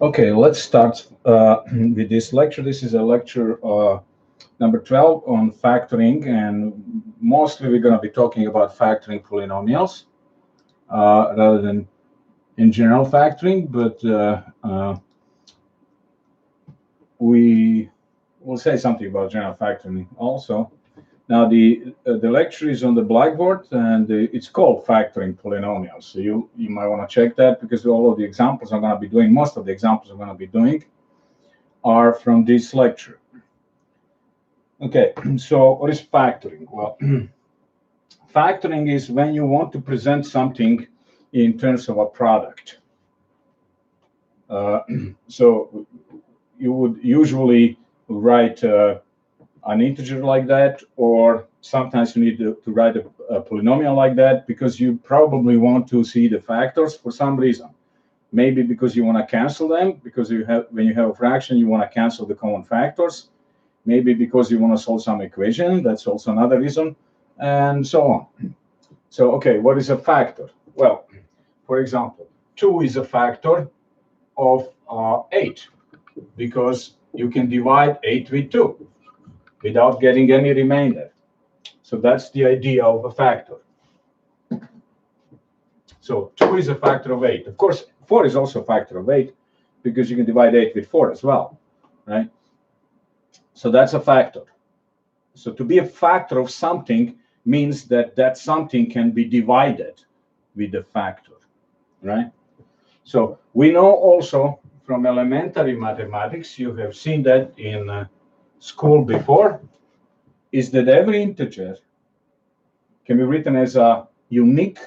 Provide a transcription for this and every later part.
Okay, let's start with this lecture. This is a lecture number 12 on factoring, and mostly we're going to be talking about factoring polynomials rather than in general factoring, but we will say something about general factoring also. Now, the lecture is on the blackboard, and it's called Factoring Polynomials. So you might want to check that, because all of the examples I'm going to be doing, most of the examples I'm going to be doing, are from this lecture. Okay, so what is factoring? Well, factoring is when you want to present something in terms of a product. So you would usually write an integer like that, or sometimes you need to write a polynomial like that, because you probably want to see the factors for some reason. Maybe because you want to cancel them, because when you have a fraction, you want to cancel the common factors. Maybe because you want to solve some equation, that's also another reason, and so on. So, okay, what is a factor? Well, for example, 2 is a factor of 8, because you can divide 8 with 2 without getting any remainder. So that's the idea of a factor. So 2 is a factor of 8. Of course, 4 is also a factor of 8, because you can divide 8 with 4 as well, right? So that's a factor. So to be a factor of something means that that something can be divided with the factor, right? So we know also from elementary mathematics, you have seen that in school before, is that every integer can be written as a unique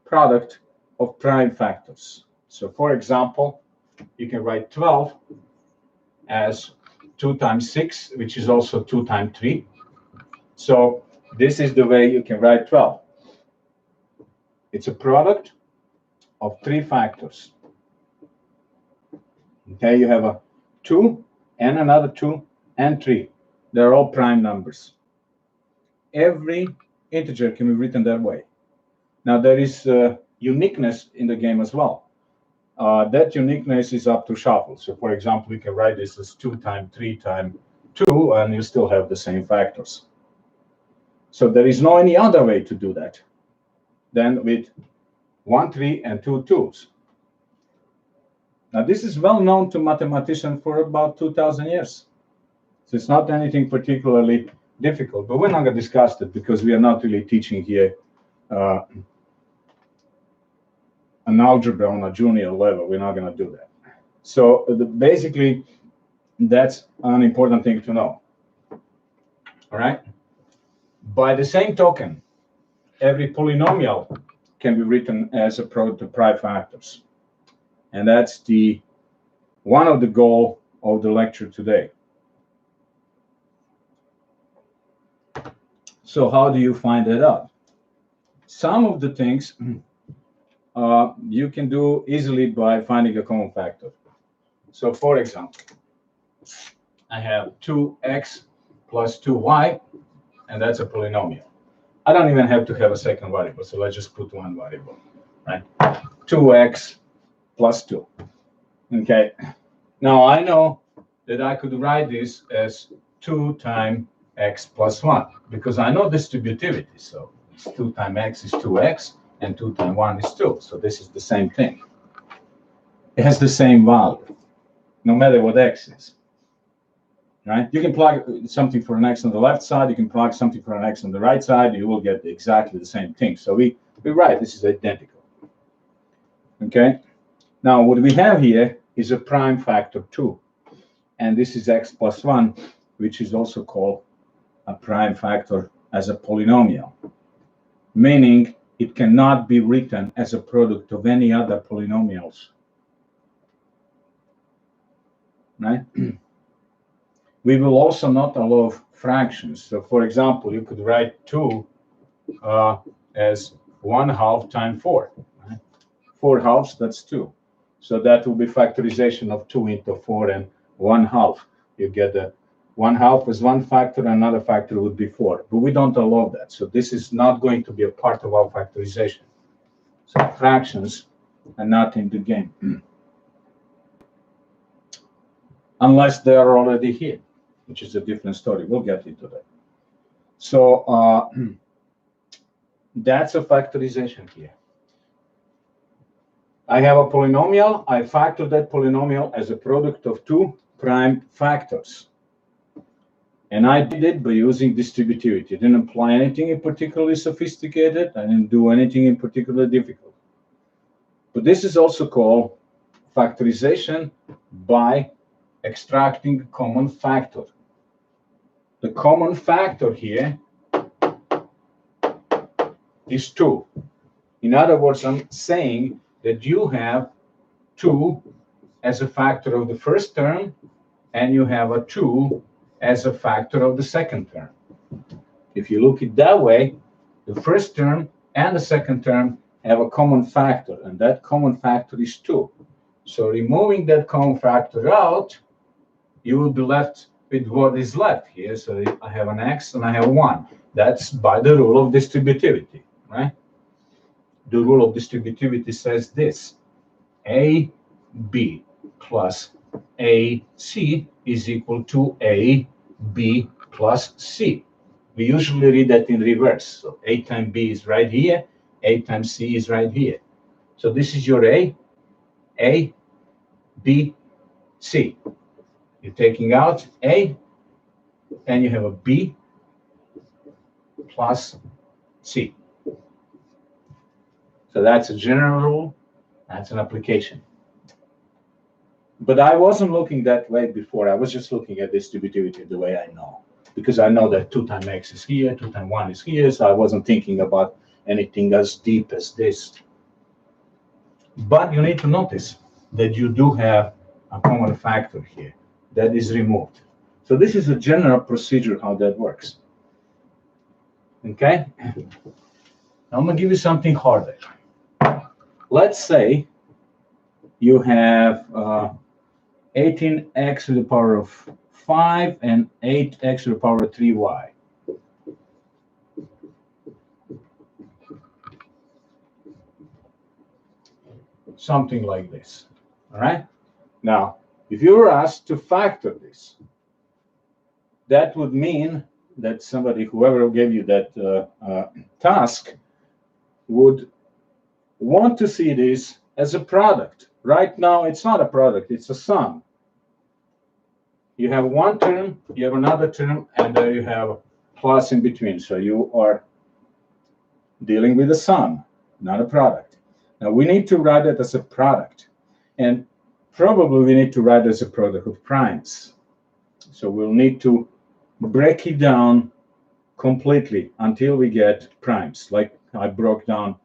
product of prime factors. So for example, you can write 12 as 2 times 6, which is also 2 times 3. So this is the way you can write 12. It's a product of 3 factors. Okay, you have a 2 and another 2 and 3. They're all prime numbers. Every integer can be written that way. Now, there is uniqueness in the game as well. That uniqueness is up to shuffle. So, for example, you can write this as 2 times 3 times 2, and you still have the same factors. So there is no any other way to do that than with 1 3 and 2 2s. Now, this is well known to mathematicians for about 2,000 years. So it's not anything particularly difficult, but we're not going to discuss it, because we are not really teaching here an algebra on a junior level. We're not going to do that. So basically, that's an important thing to know. All right? By the same token, every polynomial can be written as a product of prime factors. And that's one of the goals of the lecture today. So how do you find that out? Some of the things you can do easily by finding a common factor. So for example, I have 2x plus 2y, and that's a polynomial. I don't even have to have a second variable, so let's just put one variable, right? 2x plus 2. Okay. Now I know that I could write this as 2 times x plus 1, because I know distributivity. So it's 2 times x is 2x, and 2 times 1 is 2. So this is the same thing. It has the same value, no matter what x is. Right? You can plug something for an x on the left side. You can plug something for an x on the right side. You will get exactly the same thing. So we write this is identical. Okay. Now what we have here is a prime factor 2, and this is x plus 1, which is also called a prime factor as a polynomial, meaning it cannot be written as a product of any other polynomials. Right? We will also not allow fractions. So, for example, you could write 2 as 1/2 times 4. Right? 4/2, that's 2. So that will be factorization of 2 into 4 and 1/2. You get the 1/2 as one factor, and another factor would be 4. But we don't allow that. So this is not going to be a part of our factorization. So fractions are not in the game. unless they are already here, which is a different story. We'll get into that. So that's a factorization here. I have a polynomial. I factor that polynomial as a product of two prime factors. And I did it by using distributivity. I didn't apply anything in particularly sophisticated. I didn't do anything in particular difficult. But this is also called factorization by extracting a common factor. The common factor here is 2. In other words, I'm saying that you have 2 as a factor of the first term, and you have a 2 as a factor of the second term. If you look at it that way, the first term and the second term have a common factor, and that common factor is 2. So removing that common factor out, you will be left with what is left here. So I have an x and I have 1. That's by the rule of distributivity, right? The rule of distributivity says this: AB plus AC is equal to AB plus C. We usually read that in reverse. So A times B is right here, A times C is right here. So this is your A, B, C. You're taking out A, and you have a B plus C. So that's a general rule, that's an application. But I wasn't looking that way before. I was just looking at distributivity the way I know, because I know that 2 times x is here, 2 times 1 is here, so I wasn't thinking about anything as deep as this. But you need to notice that you do have a common factor here that is removed. So this is a general procedure how that works. Okay? Now I'm going to give you something harder. Let's say you have 18x to the power of 5 and 8x to the power of 3y. Something like this. All right? Now, if you were asked to factor this, that would mean that somebody, whoever gave you that task, would want to see this as a product. Right now, it's not a product, it's a sum. You have one term, you have another term, and there you have a plus in between. So you are dealing with a sum, not a product. Now, we need to write it as a product. And probably we need to write it as a product of primes. So we'll need to break it down completely until we get primes. Like I broke down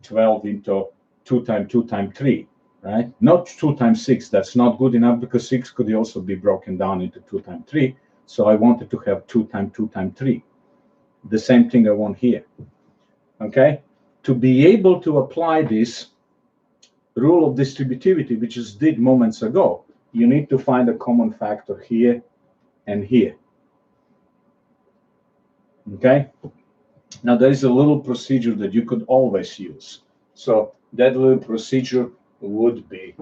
12 into 2 times 2 times 3, right? Not 2 times 6. That's not good enough, because 6 could also be broken down into 2 times 3. So I wanted to have 2 times 2 times 3. The same thing I want here. Okay? To be able to apply this rule of distributivity, which is did moments ago, you need to find a common factor here and here. Okay? Now, there is a little procedure that you could always use. So that little procedure would be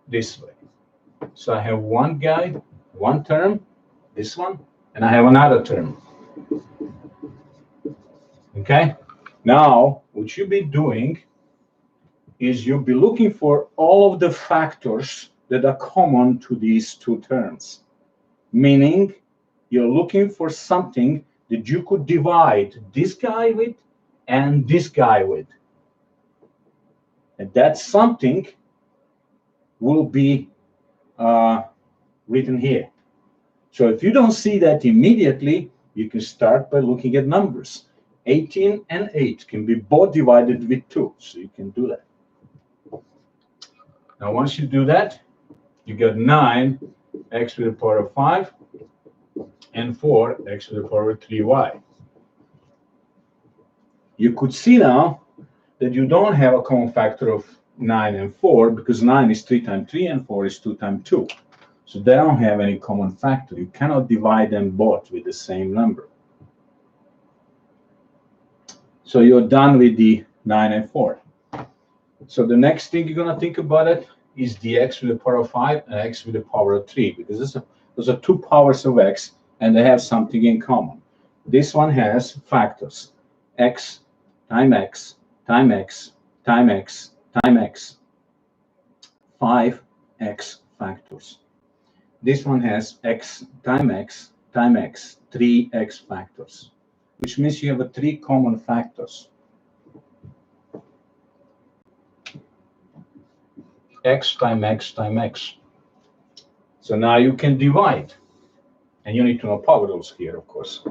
this way. So I have one guy, one term, this one, and I have another term. Okay? Now, what you'll be doing is you'll be looking for all of the factors that are common to these two terms. Meaning, you're looking for something that you could divide this guy with and this guy with. And that something will be written here. So if you don't see that immediately, you can start by looking at numbers. 18 and 8 can be both divided with 2, so you can do that. Now, once you do that, you get 9 x to the power of 5 and 4 x to the power of 3y. You could see now that you don't have a common factor of 9 and 4, because 9 is 3 times 3 and 4 is 2 times 2. So they don't have any common factor. You cannot divide them both with the same number. So you're done with the 9 and 4. So the next thing you're going to think about it is the x to the power of 5 and x to the power of 3, because those are two powers of x, and they have something in common. This one has factors, x times x times x times x times x, 5x factors. This one has x times x times x, 3x factors, which means you have 3 common factors. X times x times x. So now you can divide, and you need to know power rules here, of course.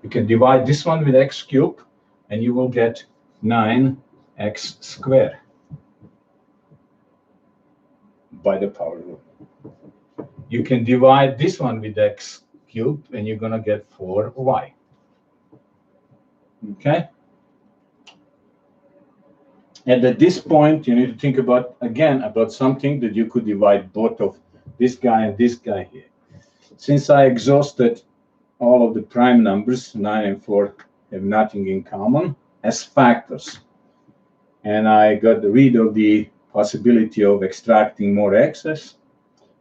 You can divide this one with x cubed, and you will get 9x squared by the power rule. You can divide this one with x cubed, and you're going to get 4y. Okay? And at this point, you need to think about, again, about something that you could divide both of this guy and this guy here. Since I exhausted all of the prime numbers, 9 and 4 have nothing in common, as factors. And I got rid of the possibility of extracting more x's.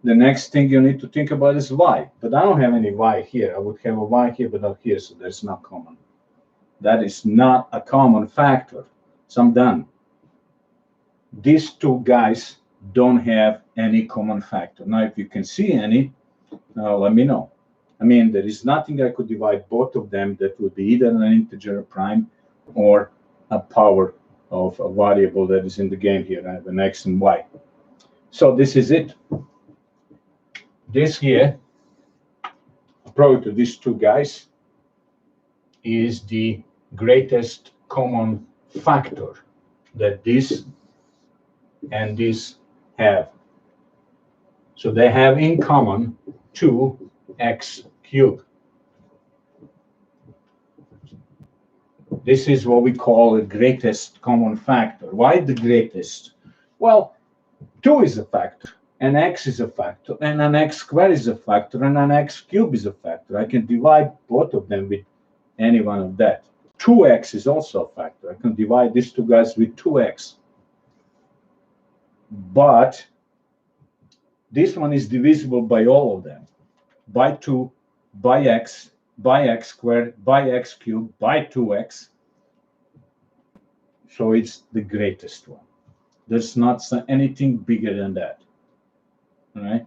The next thing you need to think about is y. But I don't have any y here. I would have a y here, but not here, so that's not common. That is not a common factor. So I'm done. These two guys don't have any common factor. Now, if you can see any, let me know. I mean, there is nothing I could divide both of them that would be either an integer prime or a power of a variable that is in the game here. I have an x and y. So this is it. This here, product of these two guys, is the greatest common factor that this and this have. So they have in common 2x cubed. This is what we call the greatest common factor. Why the greatest? Well, 2 is a factor, and x is a factor, and an x squared is a factor, and an x cubed is a factor. I can divide both of them with any one of that. 2x is also a factor. I can divide these two guys with 2x. But this one is divisible by all of them, by 2, by x squared, by x cubed, by 2x. So it's the greatest one. There's not anything bigger than that. All right?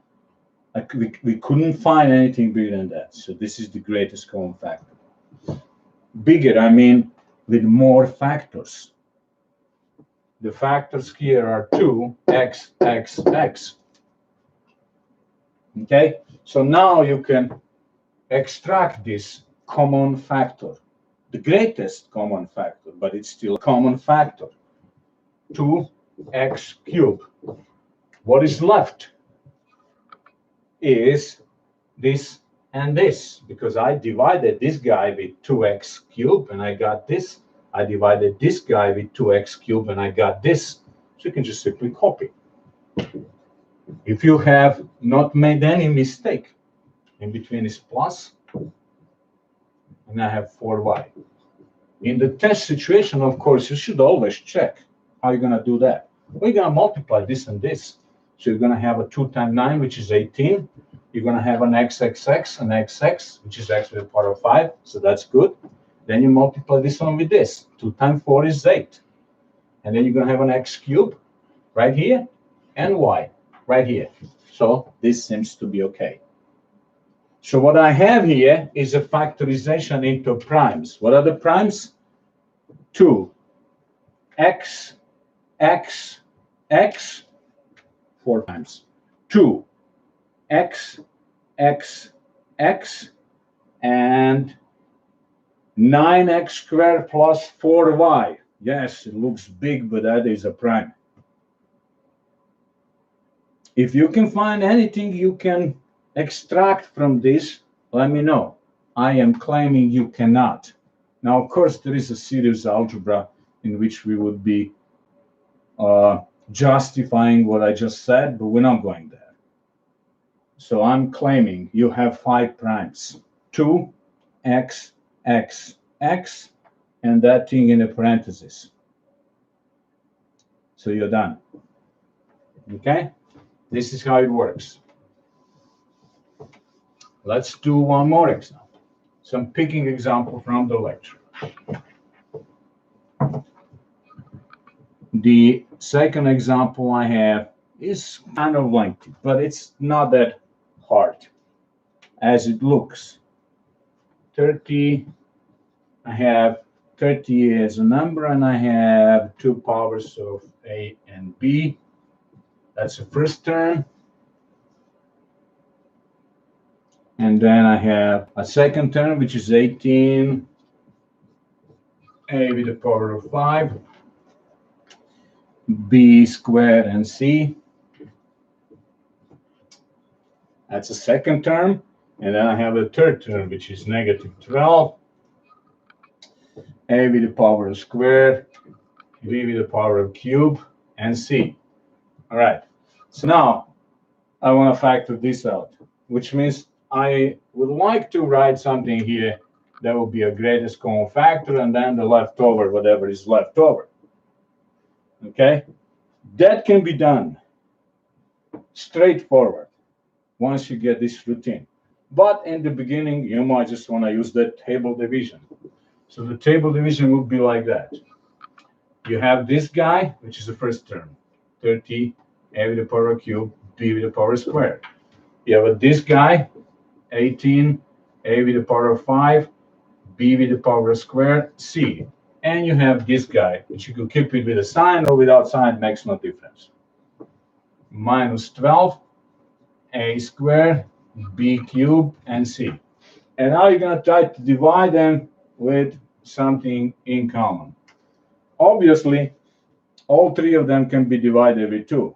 We couldn't find anything bigger than that. So this is the greatest common factor. Bigger, I mean, with more factors. The factors here are 2x, x, x. Okay? So now you can extract this common factor, the greatest common factor, but it's still a common factor, 2x cubed. What is left is this and this, because I divided this guy with 2x cubed and I got this. I divided this guy with 2x cubed and I got this. So you can just simply copy. If you have not made any mistake, in between is plus, and I have 4y. In the test situation, of course, you should always check how you're going to do that. We're going to multiply this and this. So you're going to have a 2 times 9, which is 18. You're going to have an xxx, an xx, which is x to the power of 5. So that's good. Then you multiply this one with this. 2 times 4 is 8. And then you're going to have an x cubed right here and y right here. So this seems to be okay. So what I have here is a factorization into primes. What are the primes? 2, x, x, x, 4 times. 2, x, x, x, and 9x squared plus 4y. Yes, it looks big, but that is a prime. If you can find anything you can extract from this, let me know. I am claiming you cannot. Now, of course, there is a serious algebra in which we would be justifying what I just said, but we're not going there. So I'm claiming you have 5 primes, 2, x, x, x, and that thing in a parenthesis. So you're done. Okay? This is how it works. Let's do one more example. Some picking example from the lecture. The second example I have is kind of lengthy, but it's not that hard as it looks. 30, I have 30 as a number, and I have two powers of A and B. That's the first term. And then I have a second term, which is 18, A with the power of 5, B squared and C. That's the second term. And then I have a third term, which is negative 12, A with the power of square, B with the power of cube, and C. All right. So now I want to factor this out, which means I would like to write something here that will be a greatest common factor, and then the leftover, whatever is left over. Okay? That can be done straightforward once you get this routine. But in the beginning, you might just want to use the table division. So the table division would be like that. You have this guy, which is the first term, 30, A with the power of cube, B with the power squared. You have this guy, 18, A with the power of 5, B with the power squared, C. And you have this guy, which you could keep it with a sign or without sign, makes no difference. Minus 12, A squared, B cubed, and C. And now you're going to try to divide them with something in common. Obviously, all three of them can be divided with 2.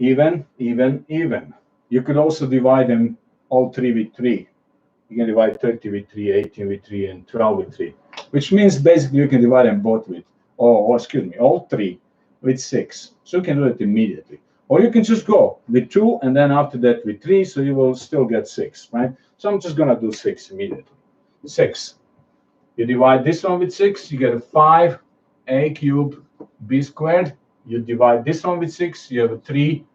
Even, even, even. You could also divide them all three with 3. You can divide 30 with 3, 18 with 3, and 12 with 3, which means basically you can divide them both with, or excuse me, all 3 with 6. So you can do it immediately. Or you can just go with 2, and then after that with 3, so you will still get 6, right? So I'm just going to do 6 immediately. 6. You divide this one with 6, you get a 5, A cubed, B squared. You divide this one with 6, you have a 3,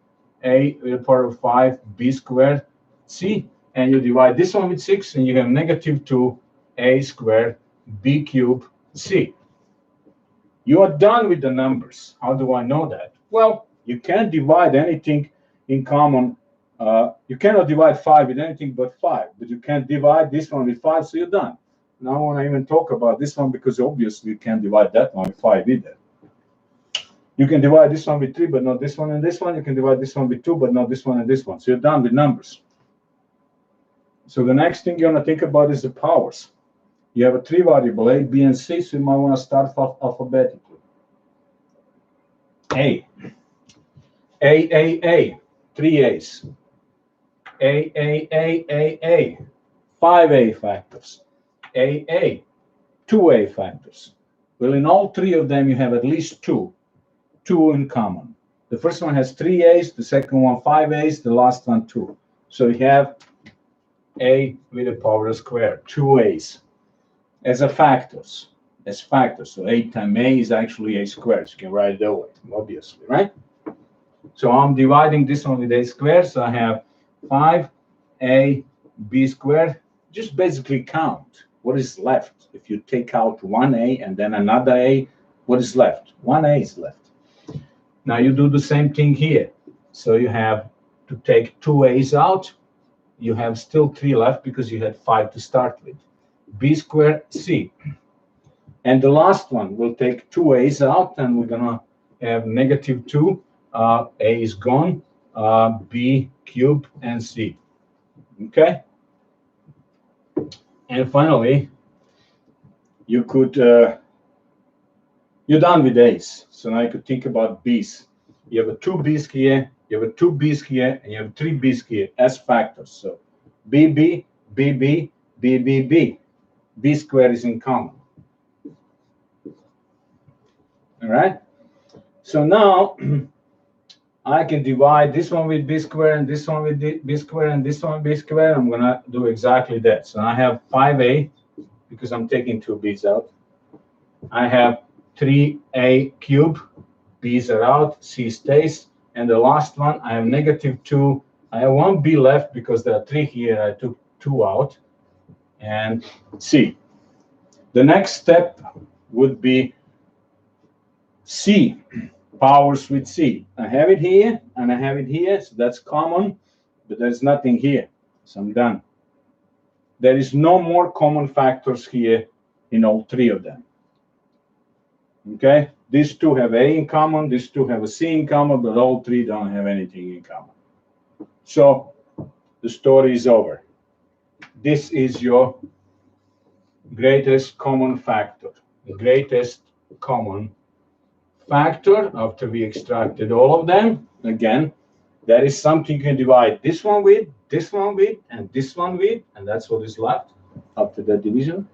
A with the power of 5, B squared, C. And you divide this one with 6, and you have negative 2, A squared, B cubed, C. You are done with the numbers. How do I know that? Well, you can't divide anything in common. You cannot divide 5 with anything but 5, but you can divide this one with 5, so you're done. Now I want to even talk about this one because obviously you can't divide that one with 5 either. You can divide this one with 3, but not this one and this one. You can divide this one with 2, but not this one and this one. So you're done with numbers. So the next thing you want to think about is the powers. You have a 3 variable, A, B, and C, so you might want to start alphabetically. A, 3 A's. A, 5 A factors. A, 2 A factors. Well, in all 3 of them, you have at least 2 in common. The first one has 3 A's, the second one 5 A's, the last one 2. So you have A with the power squared, 2 A's as factors. So A times A is actually A squared. So you can write it that way, obviously, right? So I'm dividing this one with A squared. So I have 5A B squared. Just basically count what is left. If you take out 1A and then another A, what is left? 1A is left. Now you do the same thing here. So you have to take 2 A's out. You have still 3 left because you had 5 to start with. B squared C. And the last one, we'll take 2 A's out, and we're going to have negative 2. A is gone. B cubed and C. Okay? And finally, you could, you're done with A's. So now you could think about B's. You have a 2 B's here, you have a 2 B's here, and you have 3 B's here as factors. So BB, BB, BBB. B squared is in common. All right? So now I can divide this one with B squared, and this one with B squared, and this one with B squared. I'm going to do exactly that. So I have 5A, because I'm taking 2 B's out. I have 3A cubed. B's are out. C stays. And the last one, I have -2. I have one B left because there are 3 here. I took 2 out. And C. The next step would be C, powers with C. I have it here and I have it here, so that's common, but there's nothing here, so I'm done. There is no more common factors here in all 3 of them. Okay, these 2 have A in common, these 2 have a C in common, but all 3 don't have anything in common. So the story is over. This is your greatest common factor, the greatest common factor after we extracted all of them. Again, that is something you can divide this one with, this one with, and this one with, and that's what is left after that division.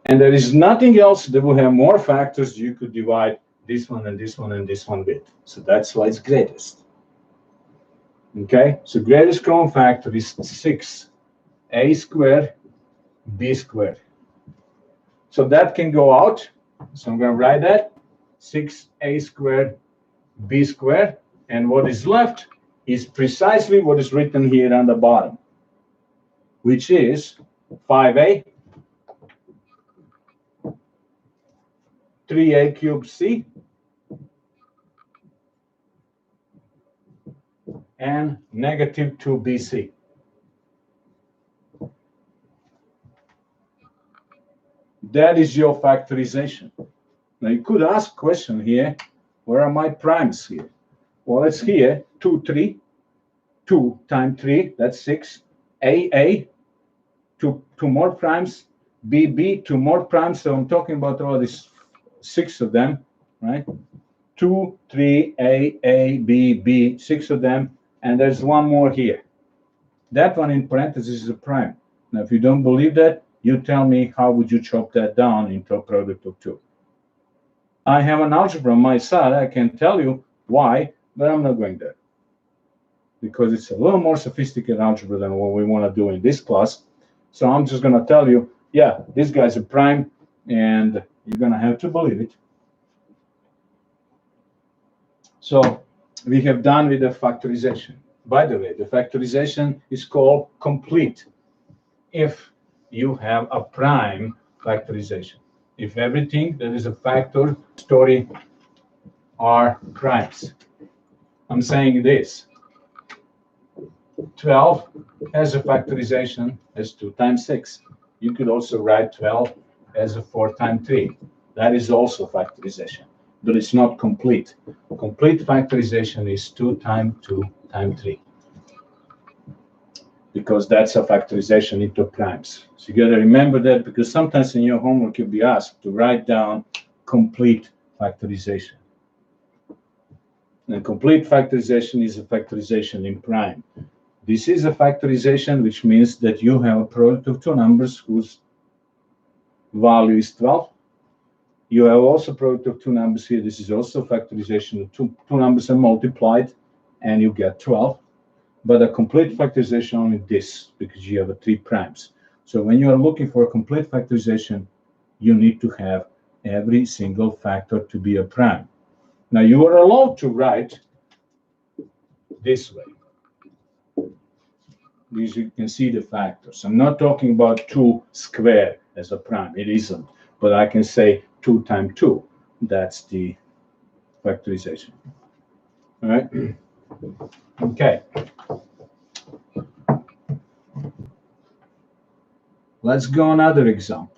And there is nothing else that will have more factors you could divide this one and this one and this one with. So that's why it's greatest. Okay, so greatest common factor is 6a squared b squared. So that can go out. So I'm going to write that 6a squared b squared. And what is left is precisely what is written here on the bottom, which is 5a 3a cubed c and -2bc. That is your factorization. Now you could ask a question here, where are my primes here? Well, it's here, 2, 3, 2 times 3, that's 6, A, 2 more primes, B, 2 more primes, so I'm talking about all these 6 of them, right? 2, 3, A, B, 6 of them, and there's one more here. That one in parentheses is a prime. Now, if you don't believe that, you tell me how would you chop that down into a product of 2. I have an algebra on my side. I can tell you why, but I'm not going there because it's a little more sophisticated algebra than what we want to do in this class. So I'm just going to tell you, yeah, this guy's a prime, and you're going to have to believe it. So we have done with the factorization. By the way, the factorization is called complete if you have a prime factorization. If everything that is a factor story are primes. I'm saying this. 12 has a factorization as 2 times 6. You could also write 12 as a 4 times 3. That is also factorization, but it's not complete. Complete factorization is 2 times 2 times 3. Because that's a factorization into primes. So you got to remember that, because sometimes in your homework you'll be asked to write down complete factorization. And complete factorization is a factorization in prime. This is a factorization, which means that you have a product of 2 numbers whose value is 12. You have also a product of 2 numbers here. This is also factorization of two numbers are multiplied, and you get 12. But a complete factorization only this, because you have a 3 primes. So when you are looking for a complete factorization, you need to have every single factor to be a prime. Now you are allowed to write this way. Because you can see the factors. I'm not talking about 2 squared as a prime. It isn't. But I can say 2 times 2. That's the factorization. All right? Okay. Let's go another example,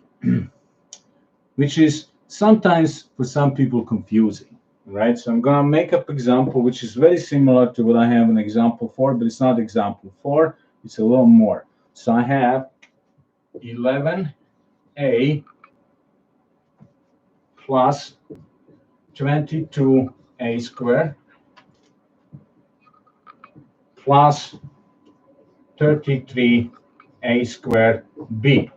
which is sometimes for some people confusing, right? So I'm going to make up example, which is very similar to what I have an example for, but it's not example 4. It's a little more. So I have 11a plus 22a squared plus 33a squared b.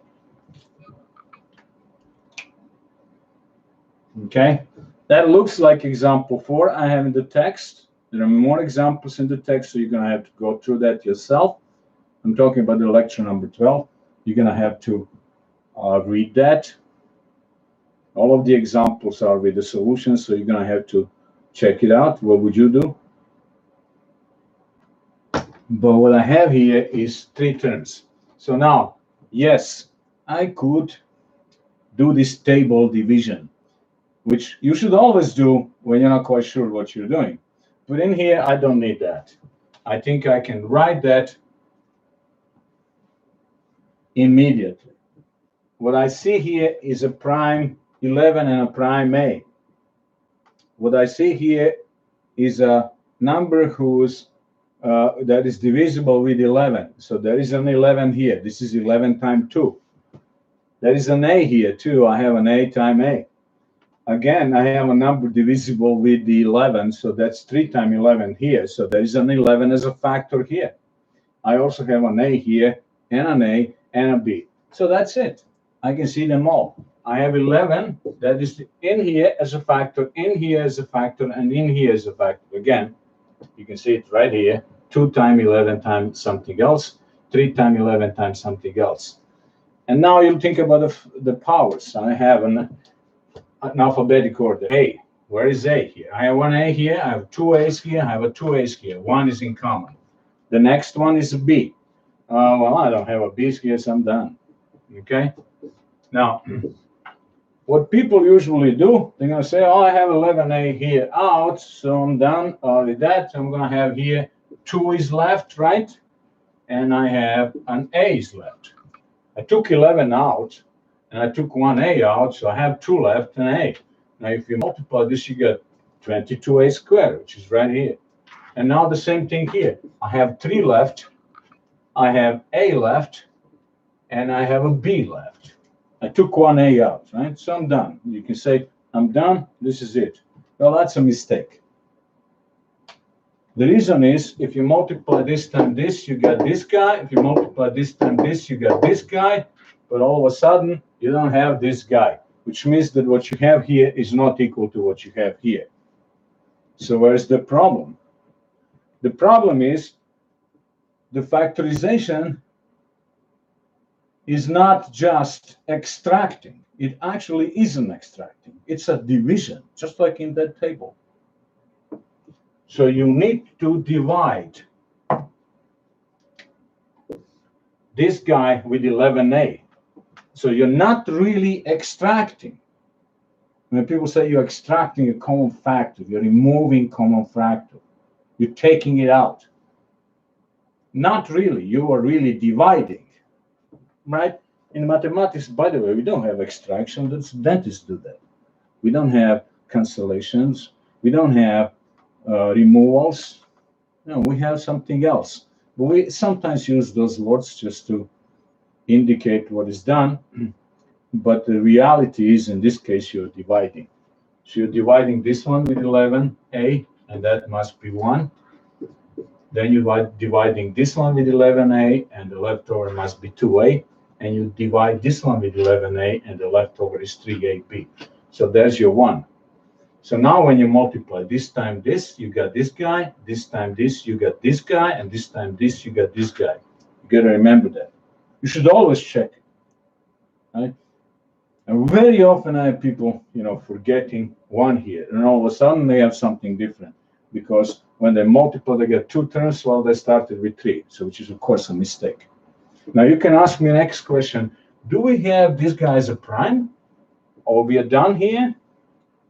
Okay, that looks like example 4 I have in the text. There are more examples in the text, so you're going to have to go through that yourself. I'm talking about the lecture number 12. You're going to have to read that. All of the examples are with the solution, so you're going to have to check it out. What would you do? But what I have here is 3 terms. So now, yes, I could do this table division, which you should always do when you're not quite sure what you're doing. But in here, I don't need that. I think I can write that immediately. What I see here is a prime 11 and a prime A. What I see here is a number whose that is divisible with 11. So there is an 11 here. This is 11 times 2. There is an A here too. I have an A times A. Again, I have a number divisible with the 11, so that's 3 times 11 here. So there is an 11 as a factor here. I also have an A here, and an A, and a B. So that's it. I can see them all. I have 11, that is in here as a factor, in here as a factor, and in here as a factor. Again, you can see it right here. 2 times 11 times something else, 3 times 11 times something else. And now you think about the powers. I have an alphabetic order. A, where is A here? I have one A here, I have 2 A's here, I have a 2 A's here. One is in common. The next one is a B. Well, I don't have a B here, so I'm done. Okay? Now, what people usually do, they're going to say, oh, I have 11A here out, so I'm done with that. I'm going to have here 2 is left, right? And I have an A is left. I took 11 out, and I took 1A out, so I have 2 left and A. Now, if you multiply this, you get 22A squared, which is right here. And now the same thing here. I have 3 left, I have A left, and I have a B left. I took 1A out, right? So I'm done. You can say, I'm done, this is it. Well, that's a mistake. The reason is, if you multiply this time this, you get this guy. If you multiply this time this, you get this guy. But all of a sudden, you don't have this guy, which means that what you have here is not equal to what you have here. So where's the problem? The problem is the factorization is not just extracting. It actually isn't extracting. It's a division, just like in that table. So you need to divide this guy with 11A. So you're not really extracting. When people say you're extracting a common factor, you're removing common factor. You're taking it out. Not really. You are really dividing, right? In mathematics, by the way, we don't have extraction. That's dentists do that. We don't have cancellations. We don't have removals. No, we have something else. But we sometimes use those words just to indicate what is done. But the reality is, in this case, you're dividing. So you're dividing this one with 11A, and that must be 1. Then you're dividing this one with 11A, and the leftover must be 2A. And you divide this one with 11A, and the leftover is 3AB. So there's your 1. So now when you multiply this time this, you got this guy. This time this, you got this guy. And this time this, you got this guy. You got to remember that. You should always check it, right? And very often I have people, forgetting 1 here. And all of a sudden they have something different. Because when they multiply, they get 2 terms while they started with 3. So which is, of course, a mistake. Now you can ask me the next question. Do we have this guy as a prime? Or we are done here?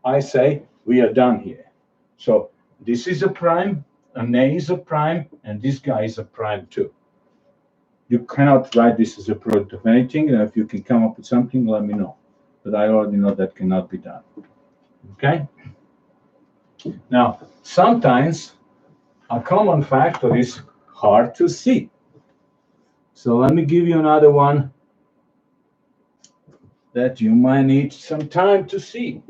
I say we are done here. So this is a prime, an A is a prime, and this guy is a prime too. You cannot write this as a product of anything, and if you can come up with something, let me know. But I already know that cannot be done. Okay? Now, sometimes a common factor is hard to see. So let me give you another one that you might need some time to see.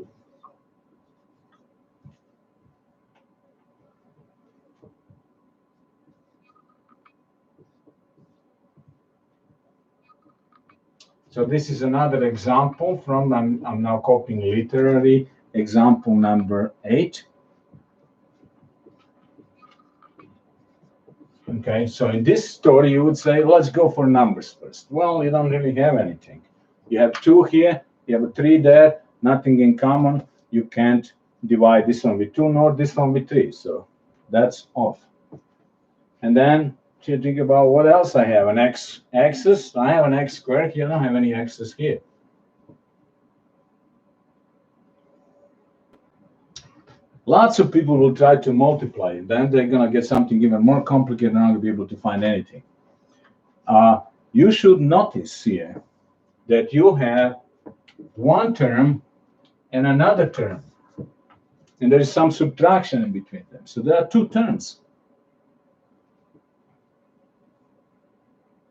So this is another example from, I'm now copying literary example number 8. Okay, so in this story, you would say, let's go for numbers first. Well, you don't really have anything. You have 2 here, you have a 3 there. nothing in common, you can't divide this one with 2 nor this one with 3. So that's off. And then you think about what else I have. An x-axis. I have an x squared here. I don't have any x's here. Lots of people will try to multiply it. Then they're going to get something even more complicated and not going to be able to find anything. You should notice here that you have one term and another term. And there is some subtraction in between them. So there are 2 terms.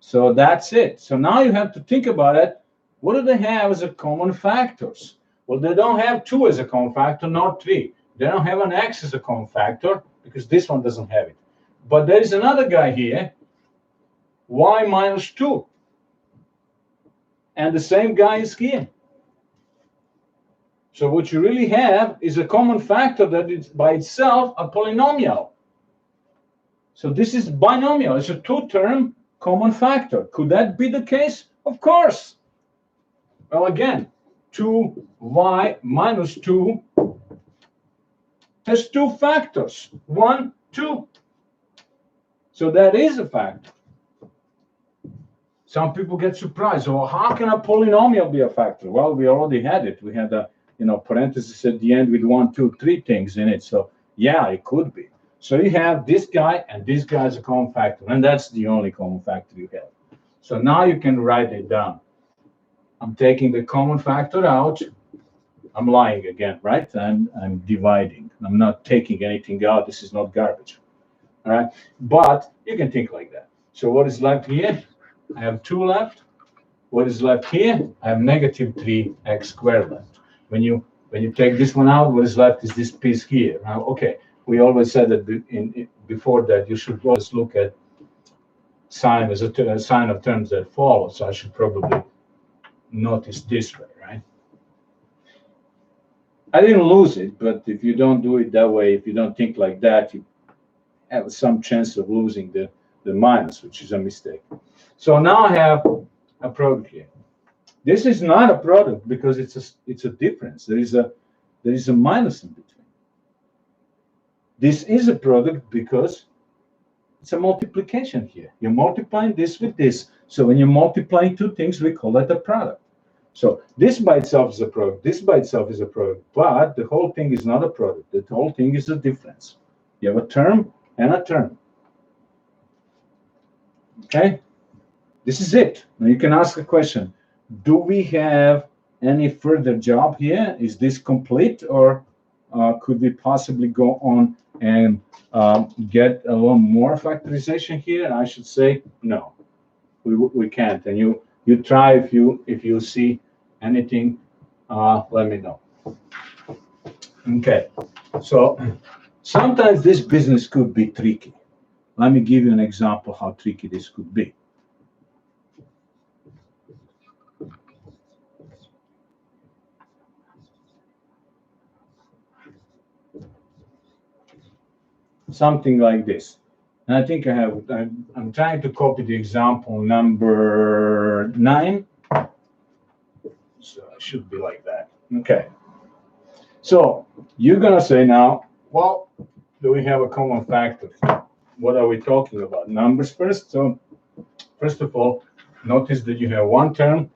So that's it. So now you have to think about it. What do they have as a common factors? Well, they don't have 2 as a common factor, nor 3. They don't have an x as a common factor because this one doesn't have it. But there is another guy here, y minus 2. And the same guy is here. So what you really have is a common factor that is by itself a polynomial. So this is binomial. It's a 2-term common factor. Could that be the case? Of course. Well, again, 2y minus 2 has 2 factors. 1, 2. So that is a factor. Some people get surprised. Well, how can a polynomial be a factor? Well, we already had it. We had a parenthesis at the end with 1, 2, 3 things in it. So yeah, it could be. So you have this guy and this guy as a common factor, and that's the only common factor you have. So now you can write it down. I'm taking the common factor out. I'm lying again, right? I'm dividing. I'm not taking anything out. This is not garbage. All right? But you can think like that. So what is left here? I have 2 left. What is left here? I have negative 3x squared left. When you take this one out, what is left is this piece here. Now, okay, we always said that before that you should always look at sign as a sign of terms that follow. So I should probably notice this way, right? I didn't lose it, but if you don't do it that way, if you don't think like that, you have some chance of losing the minus, which is a mistake. So now I have a product here. This is not a product because it's a difference. There is a minus in between. This is a product because it's a multiplication here. You're multiplying this with this. So when you're multiplying 2 things, we call that a product. So this by itself is a product. This by itself is a product. But the whole thing is not a product. The whole thing is a difference. You have a term and a term. Okay? This is it. Now you can ask a question. Do we have any further job here? Is this complete, or could we possibly go on and get a little more factorization here? And I should say no, we can't. And you try if you see anything, let me know. Okay, so sometimes this business could be tricky. Let me give you an example how tricky this could be. Something like this. And I think I'm trying to copy the example number 9. So it should be like that. Okay. So you're going to say now, well, do we have a common factor? What are we talking about? Numbers first. So first of all, notice that you have one term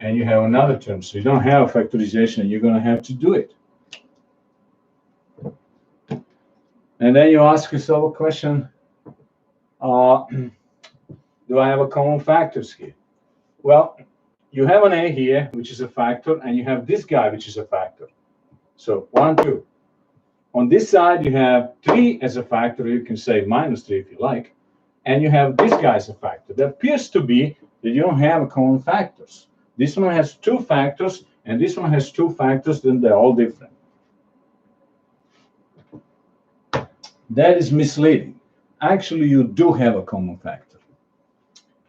and you have another term. So you don't have factorization. You're going to have to do it. And then you ask yourself a question, do I have a common factors here? Well, you have an a here, which is a factor, and you have this guy, which is a factor. So 1, 2. On this side, you have 3 as a factor. You can say minus 3 if you like. And you have this guy as a factor. That appears to be that you don't have a common factors. This one has 2 factors, and this one has 2 factors, then they're all different. That is misleading. Actually, you do have a common factor.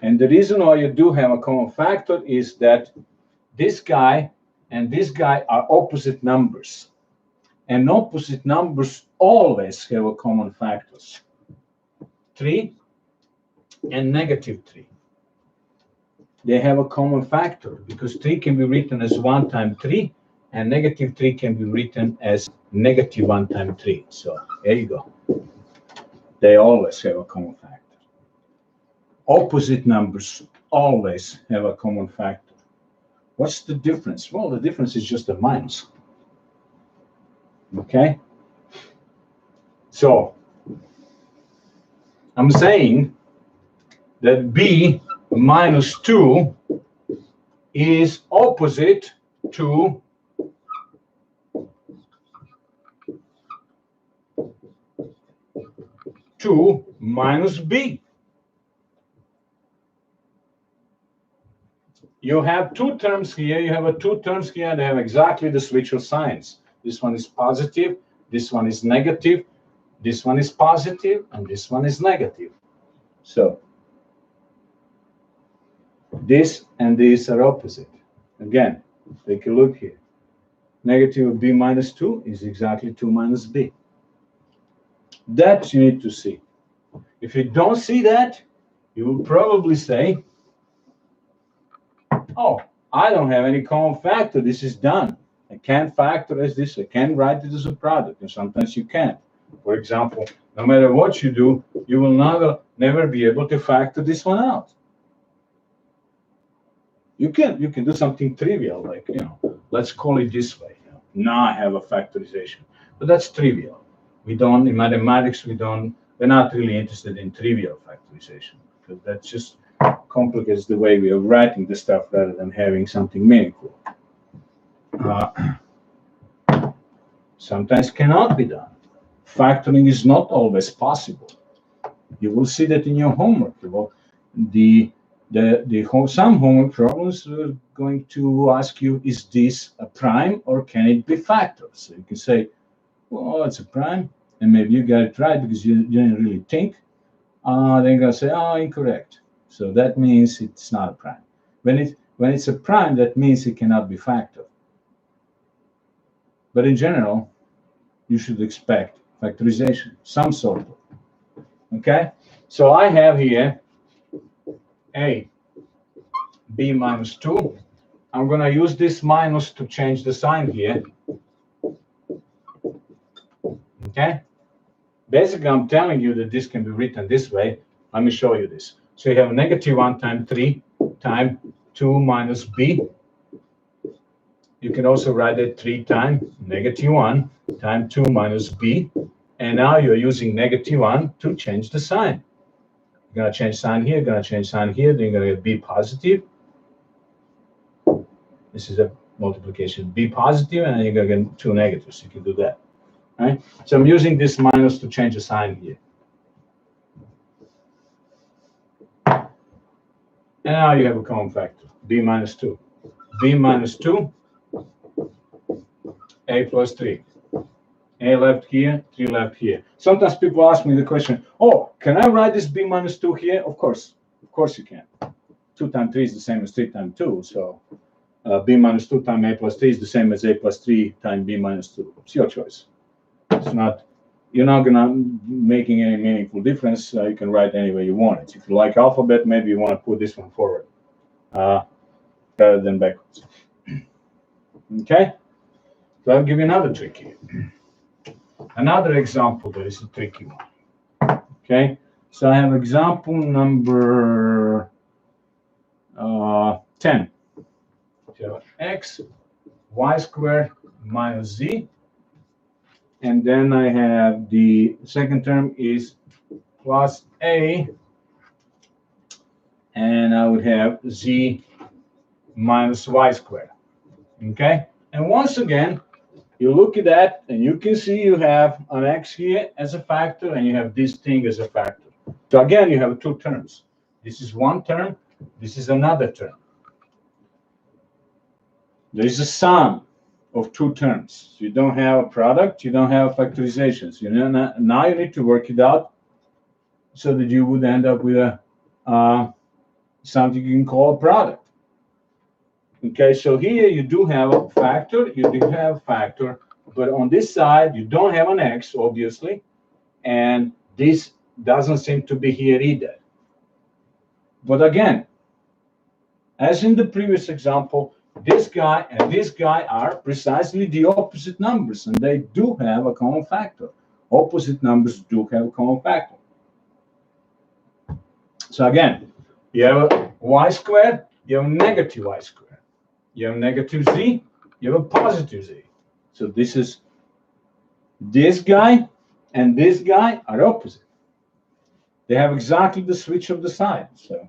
And the reason why you do have a common factor is that this guy and this guy are opposite numbers. And opposite numbers always have a common factors. 3 and negative 3. They have a common factor because 3 can be written as 1 times 3, and negative 3 can be written as negative 1 times 3. So there you go. They always have a common factor. Opposite numbers always have a common factor. What's the difference? Well, the difference is just a minus. Okay? So I'm saying that b minus 2 is opposite to 2 minus b. You have two terms here. You have two terms here. They have exactly the switch of signs. This one is positive. This one is negative. This one is positive, and this one is negative. So this and this are opposite. Again, take a look here. Negative of b minus 2 is exactly 2 minus b. That you need to see. If you don't see that, you will probably say, oh, I don't have any common factor. This is done. I can't factorize this. I can't write it as a product. And sometimes you can't. For example, no matter what you do, you will never be able to factor this one out. You can do something trivial, like, let's call it this way. Now I have a factorization. But that's trivial. We don't, in mathematics, we're not really interested in trivial factorization, because that just complicates the way we are writing the stuff rather than having something meaningful. Sometimes cannot be done. Factoring is not always possible. You will see that in your homework. Well, some homework problems are going to ask you, is this a prime or can it be factored? So you can say, well, it's a prime, and maybe you got it right because you didn't really think. Then you're going to say, oh, incorrect. So that means it's not a prime. When it's a prime, that means it cannot be factored. But in general, you should expect factorization, some sort of. Okay? So I have here a b minus 2. I'm going to use this minus to change the sign here. Okay? Basically, I'm telling you that this can be written this way. Let me show you this. So you have negative 1 times 3 times 2 minus b. You can also write it 3 times negative 1 times 2 minus b. And now you're using negative 1 to change the sign. You're going to change sign here, going to change sign here, then you're going to get b positive. This is a multiplication, b positive, and then you're going to get 2 negatives. You can do that. Right? So I'm using this minus to change the sign here. And now you have a common factor, b minus 2. b minus 2, a plus 3. A left here, 3 left here. Sometimes people ask me the question, oh, can I write this b minus 2 here? Of course you can. 2 times 3 is the same as 3 times 2. So b minus 2 times a plus 3 is the same as a plus 3 times b minus 2. It's your choice. It's not, you're not going to making any meaningful difference. You can write any way you want it. If you like alphabet, maybe you want to put this one forward rather than backwards. Okay? So I'll give you another trick here. Another example that is a tricky one. Okay? So I have example number 10. So x, y squared minus z. And then I have the second term is plus a, and I would have z minus y squared. Okay? And once again, you look at that, and you can see you have an x here as a factor, and you have this thing as a factor. So again, you have two terms. This is one term. This is another term. There is a sum of two terms. You don't have a product, you don't have factorizations. Now you need to work it out so that you would end up with a something you can call a product. Okay, so here you do have a factor, but on this side you don't have an x, obviously, and this doesn't seem to be here either. But again, as in the previous example, this guy and this guy are precisely the opposite numbers, and they do have a common factor. Opposite numbers do have a common factor. So again, you have a y squared, you have a negative y squared. You have negative z, you have a positive z. So this guy and this guy are opposite. They have exactly the switch of the sign. So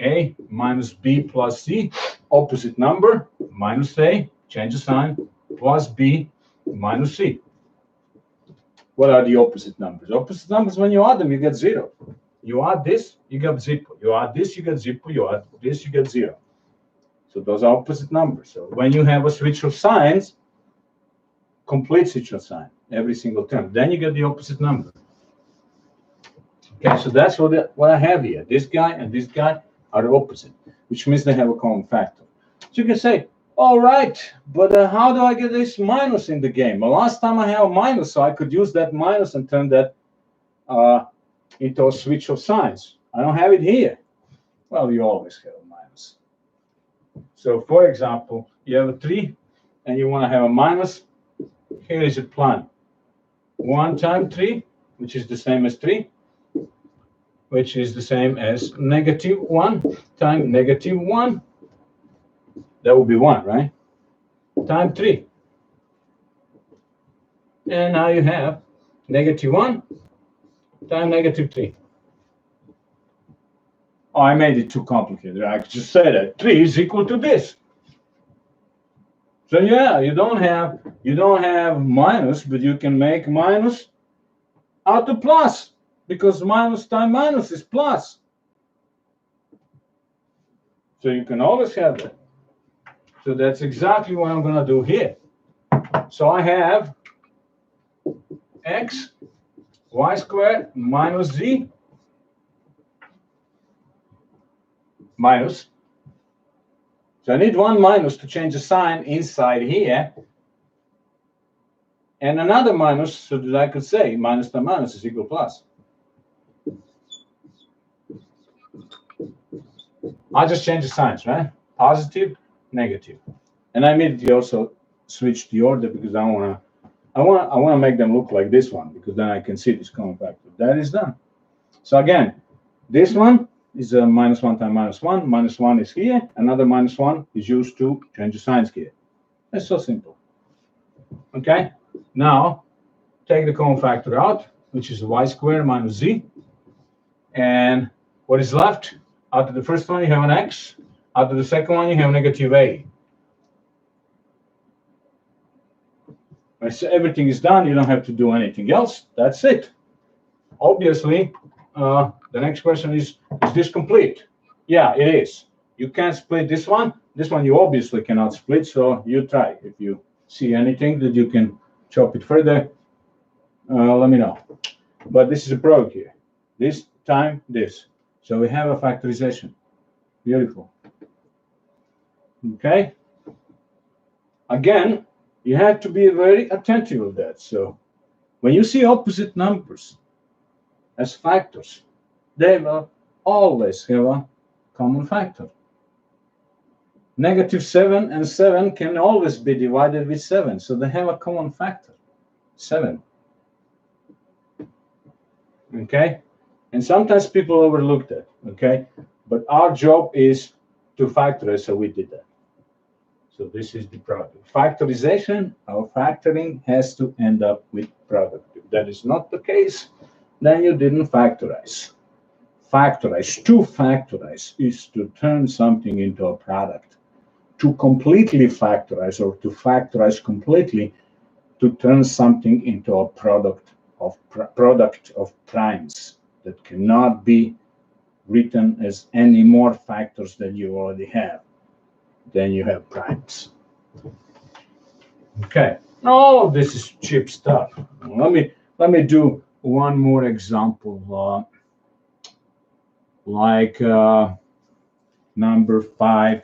a minus b plus c, opposite number, minus a, change the sign, plus b minus c. What are the opposite numbers? Opposite numbers, when you add them, you get 0. You add this, you get zippo. You add this, you get zippo. You add this, you get 0. So those are opposite numbers. So when you have a switch of signs, complete switch of sign, every single term, then you get the opposite number. Okay, so that's what I have here. This guy and this guy are opposite, which means they have a common factor. So you can say, all right, but how do I get this minus in the game? Well, last time I have a minus, so I could use that minus and turn that into a switch of signs. I don't have it here. Well, you always have a minus. So, for example, you have a 3, and you want to have a minus. Here is a plan. 1 times 3, which is the same as 3, which is the same as negative 1 times negative 1. That would be 1, right? Times 3. And now you have negative 1 times negative 3. Oh, I made it too complicated. I could just say that 3 is equal to this. So yeah, you don't have minus, but you can make minus out of plus, because minus times minus is plus. So you can always have that. So that's exactly what I'm going to do here. So I have x, y squared minus z minus. So I need one minus to change the sign inside here, and another minus so that I could say minus times minus is equal to plus. I just change the signs, right? Positive, negative, and I immediately also switch the order because I want to make them look like this one, because then I can see this common factor. That is done. So again, this one is a minus 1 times minus 1. Minus 1 is here. Another minus 1 is used to change the signs here. That's so simple. Okay. Now take the common factor out, which is y squared minus z. And what is left? Out of the first one, you have an x. Out of the second one, you have negative a. So everything is done. You don't have to do anything else. That's it. Obviously, the next question is this complete? Yeah, it is. You can't split this one. This one you obviously cannot split, so you try. If you see anything that you can chop it further, let me know. But this is a product here. This time, this. So we have a factorization. Beautiful. Okay. Again, you have to be very attentive of that. So when you see opposite numbers as factors, they will always have a common factor. Negative 7 and 7 can always be divided with 7. So they have a common factor, 7. Okay? And sometimes people overlook that. Okay? But our job is to factorize, so we did that. So this is the product. Factorization, our factoring has to end up with product. If that is not the case, then you didn't factorize. Factorize, to factorize is to turn something into a product. To completely factorize, or to factorize completely, to turn something into a product of primes that cannot be written as any more factors that you already have. Then you have primes. Okay, all of this is cheap stuff. Let me do one more example, like number 5,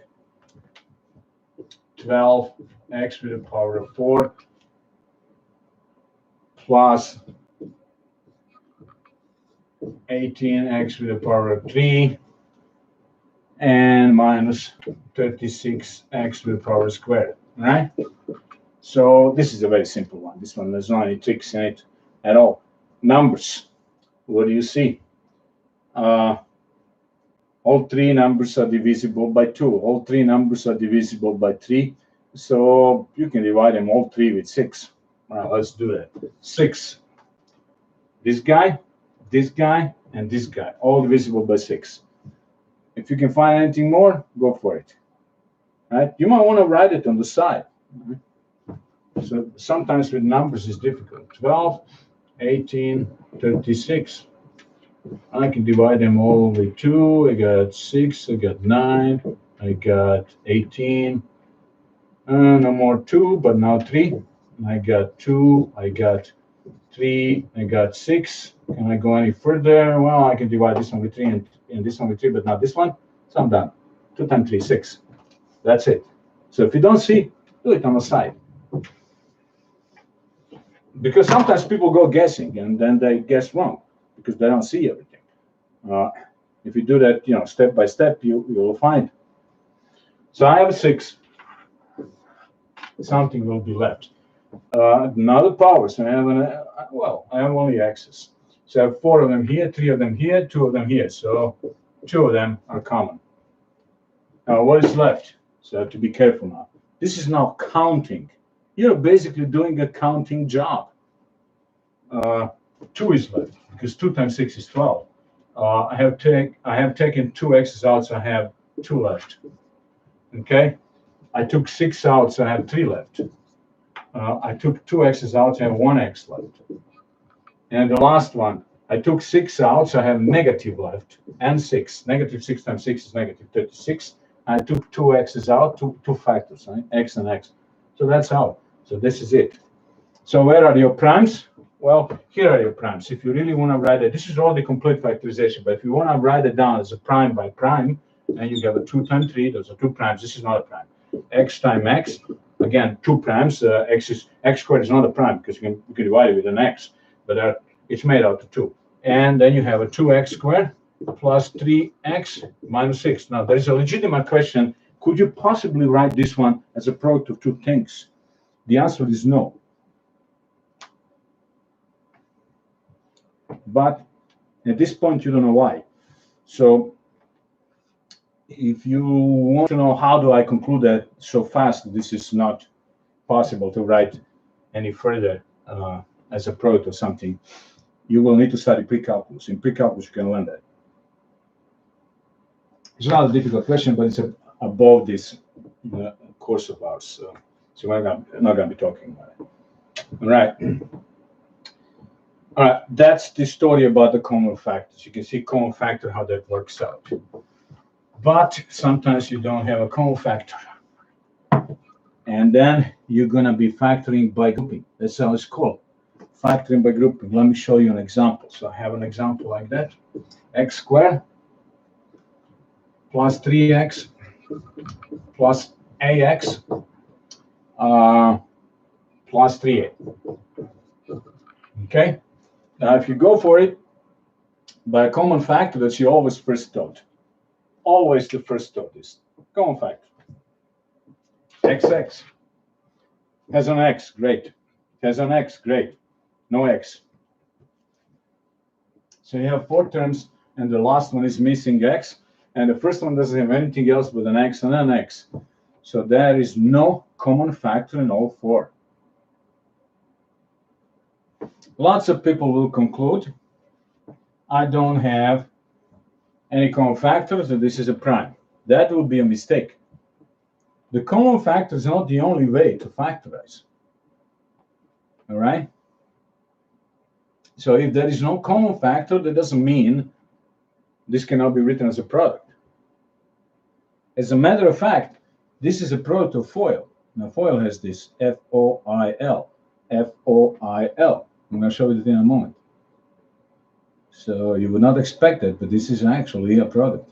12x to the power of 4 plus 18x to the power of 3 and minus 36x to the power squared, right? So this is a very simple one. This one, there's not any tricks in it at all. Numbers, what do you see? All three numbers are divisible by 2. All three numbers are divisible by 3. So you can divide them all three with 6. Let's do that. 6. This guy, and this guy, all divisible by 6. If you can find anything more, go for it. Right? You might want to write it on the side. Right? So sometimes with numbers it's difficult. 12, 18, 36. I can divide them all with 2. I got 6, I got 9, I got 18. No more 2, but now 3. I got 2, I got 3, I got 6. Can I go any further? Well, I can divide this one with 3 and this one with 3, but not this one. So I'm done. 2 times 3, 6. That's it. So if you don't see, do it on the side. Because sometimes people go guessing and then they guess wrong because they don't see everything. If you do that, step by step, you will find. So I have a 6. Something will be left. Not the powers. I have I have only x's. So I have 4 of them here, 3 of them here, 2 of them here. So 2 of them are common. Now what is left? So I have to be careful now. This is now counting. You're basically doing a counting job. 2 is left because 2 times 6 is 12. I have taken 2 x's out, so I have 2 left. Okay, I took 6 out, so I have 3 left. I took 2 x's out, so I have 1 x left. And the last one, I took 6 out, so I have negative left, and 6. Negative 6 times 6 is negative 36. I took 2 x's out, two factors, right? X and x. So that's out. So this is it. So where are your primes? Well, here are your primes. If you really want to write it, this is all the complete factorization. But if you want to write it down as a prime by prime, and you have a 2 times 3, those are 2 primes. This is not a prime. X times x, again, 2 primes. X squared is not a prime because you can divide it with an x, but it's made out of 2. And then you have a 2x squared plus 3x minus 6. Now, there's a legitimate question. Could you possibly write this one as a product of 2 things? The answer is no. But at this point, you don't know why. So if you want to know how do I conclude that so fast, this is not possible to write any further as a product of something, you will need to study pre-calculus. In pre-calculus, you can learn that. It's not a difficult question, but it's above this course of ours. So we're not going to be talking about it. All right. All right, that's the story about the common factors. You can see common factor, how that works out. But sometimes you don't have a common factor. And then you're going to be factoring by grouping. That's how it's called. Factoring by grouping. Let me show you an example. So I have an example like that. X squared plus 3x plus ax plus 3a. Okay? Now, if you go for it by a common factor, that's your always first thought. Always the first thought is common factor. XX has an x, great. Has an x, great. No x. So you have 4 terms, and the last one is missing x, and the first one doesn't have anything else but an x and an x. So there is no common factor in all 4. Lots of people will conclude, I don't have any common factors, and this is a prime. That would be a mistake. The common factor is not the only way to factorize. All right? So if there is no common factor, that doesn't mean this cannot be written as a product. As a matter of fact, this is a product of FOIL. Now, FOIL has this F-O-I-L. F-O-I-L. I'm going to show you it in a moment. So you would not expect it, but this is actually a product.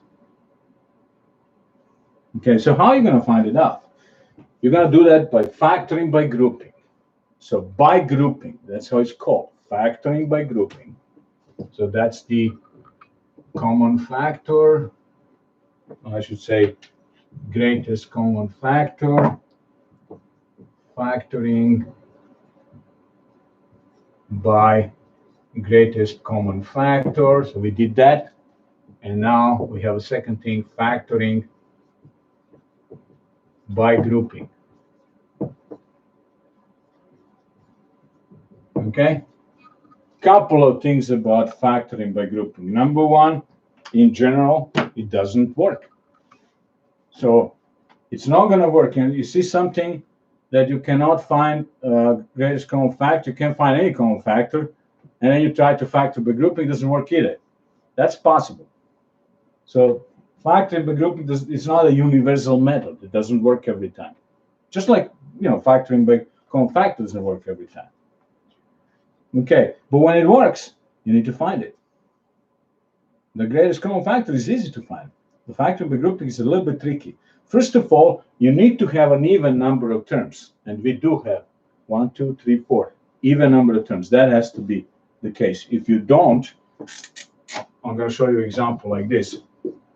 Okay, so how are you going to find it out? You're going to do that by factoring by grouping. So by grouping, that's how it's called, factoring by grouping. So that's the common factor I should say greatest common factor, factoring by greatest common factor. So we did that. And now we have a second thing, factoring by grouping. Okay? Couple of things about factoring by grouping. Number one, in general, it doesn't work. So it's not going to work. And you see something that you cannot find greatest common factor, you can't find any common factor, and then you try to factor by grouping, it doesn't work either. That's possible. So factoring by grouping is not a universal method. It doesn't work every time. Just like, factoring by common factor doesn't work every time. Okay, but when it works, you need to find it. The greatest common factor is easy to find. The factoring by grouping is a little bit tricky. First of all, you need to have an even number of terms, and we do have 1, 2, 3, 4 even number of terms. That has to be the case. If you don't, I'm going to show you an example like this: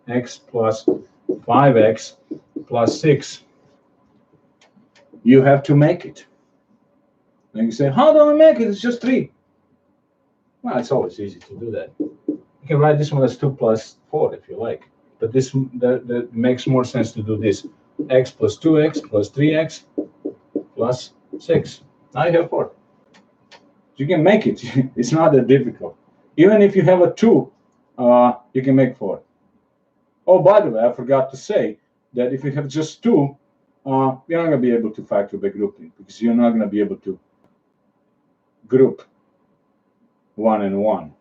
x plus 5x plus 6. You have to make it. And you say, how do I make it? It's just 3. Well, it's always easy to do that. You can write this one as 2 plus 4 if you like. But this that makes more sense to do this. X plus 2x plus 3x plus 6. Now you have 4. You can make it. It's not that difficult. Even if you have a 2, you can make 4. Oh, by the way, I forgot to say that if you have just 2, you're not going to be able to factor by grouping, because you're not going to be able to group 1 and 1.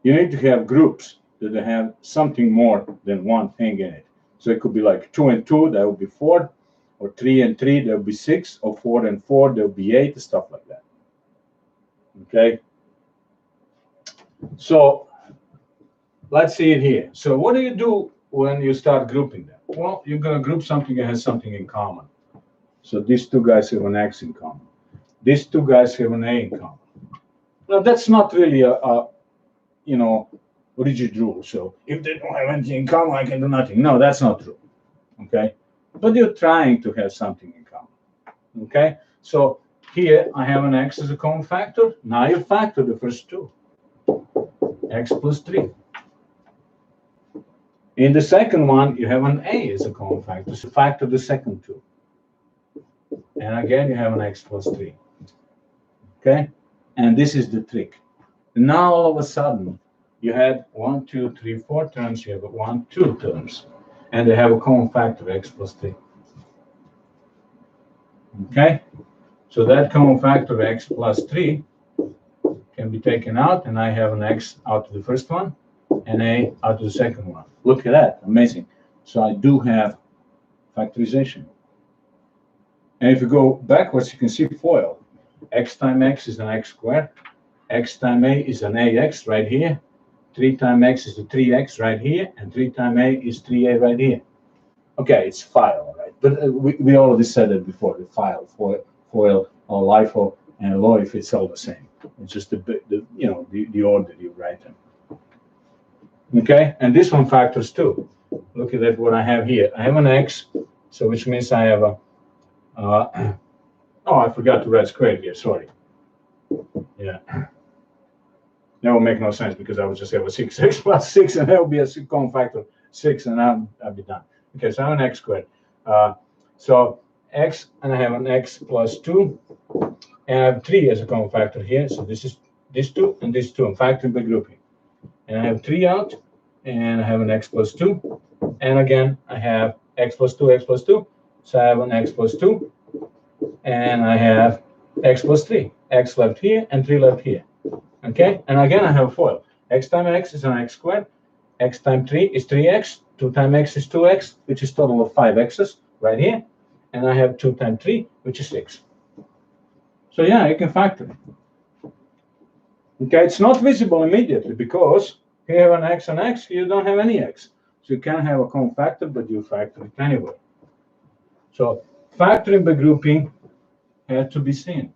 You need to have groups that have something more than one thing in it. So it could be like 2 and 2, that would be 4, or 3 and 3, that would be 6, or 4 and 4, that would be 8, stuff like that. Okay? So let's see it here. So what do you do when you start grouping them? Well, you're going to group something that has something in common. So these two guys have an X in common. These two guys have an A in common. Now, that's not really a rigid rule. So if they don't have anything in common, I can do nothing. No, that's not true. Okay? But you're trying to have something in common. Okay? So here I have an X as a common factor. Now you factor the first two. X plus 3. In the second one, you have an A as a common factor. So factor the second two. And again, you have an X plus 3. Okay? And this is the trick. Now all of a sudden, you had 1, 2, 3, 4 terms. You have 1, 2 terms. And they have a common factor, X plus 3. Okay? So that common factor, X plus 3, can be taken out. And I have an X out of the first one and A out of the second one. Look at that. Amazing. So I do have factorization. And if you go backwards, you can see FOIL. X times X is an X squared. X times A is an AX right here. 3 times X is the 3X right here. And 3 times A is 3A right here. Okay, it's FILE, right? But we already said that before. The FILE, FOIL, or LIFO, and LOIF, it's all the same. It's just the order you write them. Okay, and this one factors too. Look at that, what I have here. I have an X, so which means I have a oh, I forgot to write squared here, sorry. Yeah. That will make no sense because I would just have a 6x plus 6, and that would be a common factor 6, and I'll be done. Okay, so I have an X squared. So X, and I have an X plus 2, and I have 3 as a common factor here. So this is this 2 and this 2. I'm factoring by grouping. And I have 3 out, and I have an X plus 2. And again, I have X plus 2, X plus 2. So I have an X plus 2, and I have X plus 3. X left here, and 3 left here. Okay, and again, I have a FOIL. X times X is an X squared. X times 3 is 3X. 2 times X is 2X, which is total of 5 X's right here. And I have 2 times 3, which is 6. So yeah, you can factor it. Okay, it's not visible immediately because here you have an X and X, you don't have any X. So you can have a common factor, but you factor it anyway. So factoring by grouping had to be seen.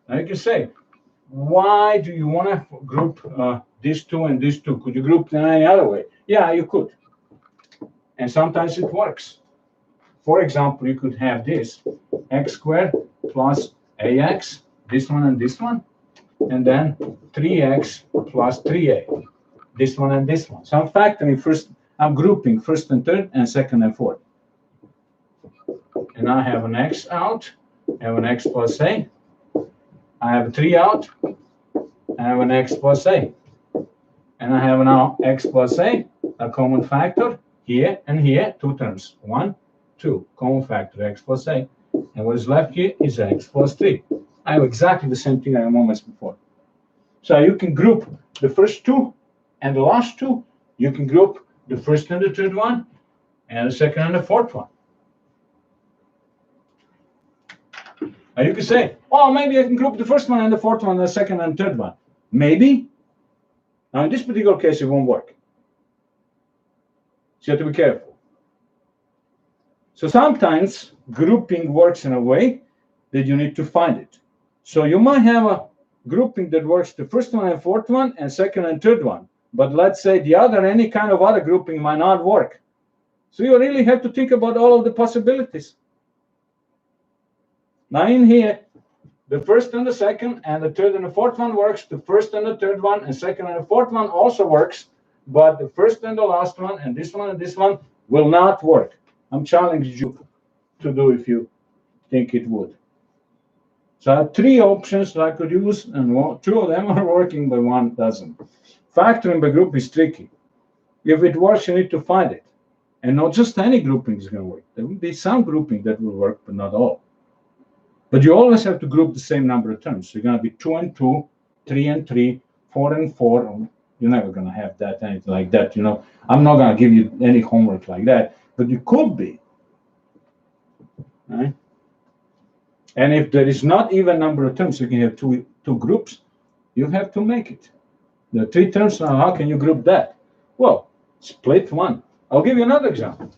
Now you can say, why do you want to group these two and these two? Could you group them any other way? Yeah, you could. And sometimes it works. For example, you could have this x squared plus ax, this one and this one, and then 3x plus 3a, this one and this one. So I'm factoring first, I'm grouping first and third and second and fourth. And I have an x out, I have an x plus a, I have a 3 out, I have an x plus a, and I have now x plus a common factor here and here, two terms, 1, 2, common factor x plus a, and what is left here is x plus 3. I have exactly the same thing I had moments before. So you can group the first two and the last two. You can group the first and the third one, and the second and the fourth one. And you can say, oh, maybe I can group the first one and the fourth one, and the second and third one. Maybe. Now, in this particular case, it won't work. So you have to be careful. So sometimes grouping works in a way that you need to find it. So you might have a grouping that works the first one and fourth one and second and third one. But let's say the other, any kind of other grouping might not work. So you really have to think about all of the possibilities. Now in here, the first and the second and the third and the fourth one works. The first and the third one and second and the fourth one also works. But the first and the last one and this one will not work. I'm challenging you to do if you think it would. So I have three options that I could use, and two of them are working, but one doesn't. Factoring by group is tricky. If it works, you need to find it. And not just any grouping is going to work. There will be some grouping that will work, but not all. But you always have to group the same number of terms. So you're going to be 2 and 2, 3 and 3, 4 and 4. You're never going to have that, anything like that. You know, I'm not going to give you any homework like that, but you could be. Right? And if there is not even number of terms, you can have two groups. You have to make it. There are 3 terms now. How can you group that? Well, split one. I'll give you another example.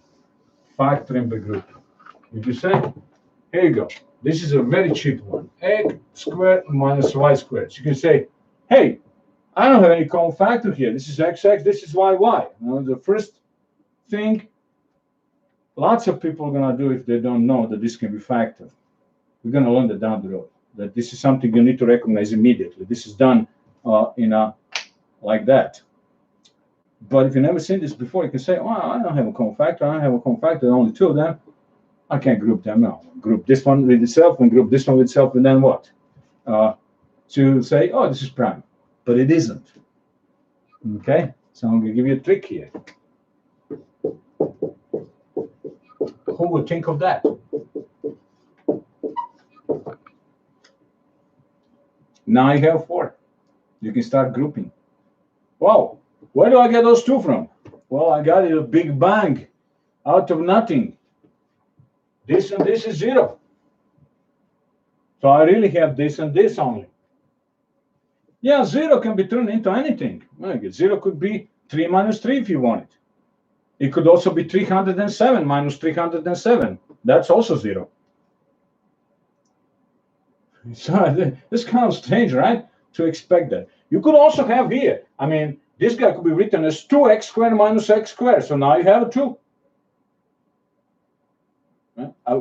Factoring by group. You can say, here you go. This is a very cheap one. X squared minus y squared. So you can say, hey, I don't have any common factor here. This is xx, this is yy. Now, the first thing lots of people are going to do if they don't know that this can be factored. We're going to learn that down the road, that this is something you need to recognize immediately. This is done like that. But if you've never seen this before, you can say, oh, I don't have a common factor. I don't have a common factor. Only 2 of them. I can't group them now. Group this one with itself and group this one with itself, and then what? So you say, oh, this is prime. But it isn't. Okay? So I'm going to give you a trick here. Who would think of that? Now you have 4. You can start grouping. Wow, where do I get those 2 from? Well, I got it a big bang out of nothing. This and this is 0. So I really have this and this only. Yeah, 0 can be turned into anything. 0 could be 3 minus 3 if you want it. It could also be 307 minus 307. That's also 0. So this kind of strange, right? To expect that. You could also have here, I mean, this guy could be written as 2x squared minus x squared. So now you have a 2.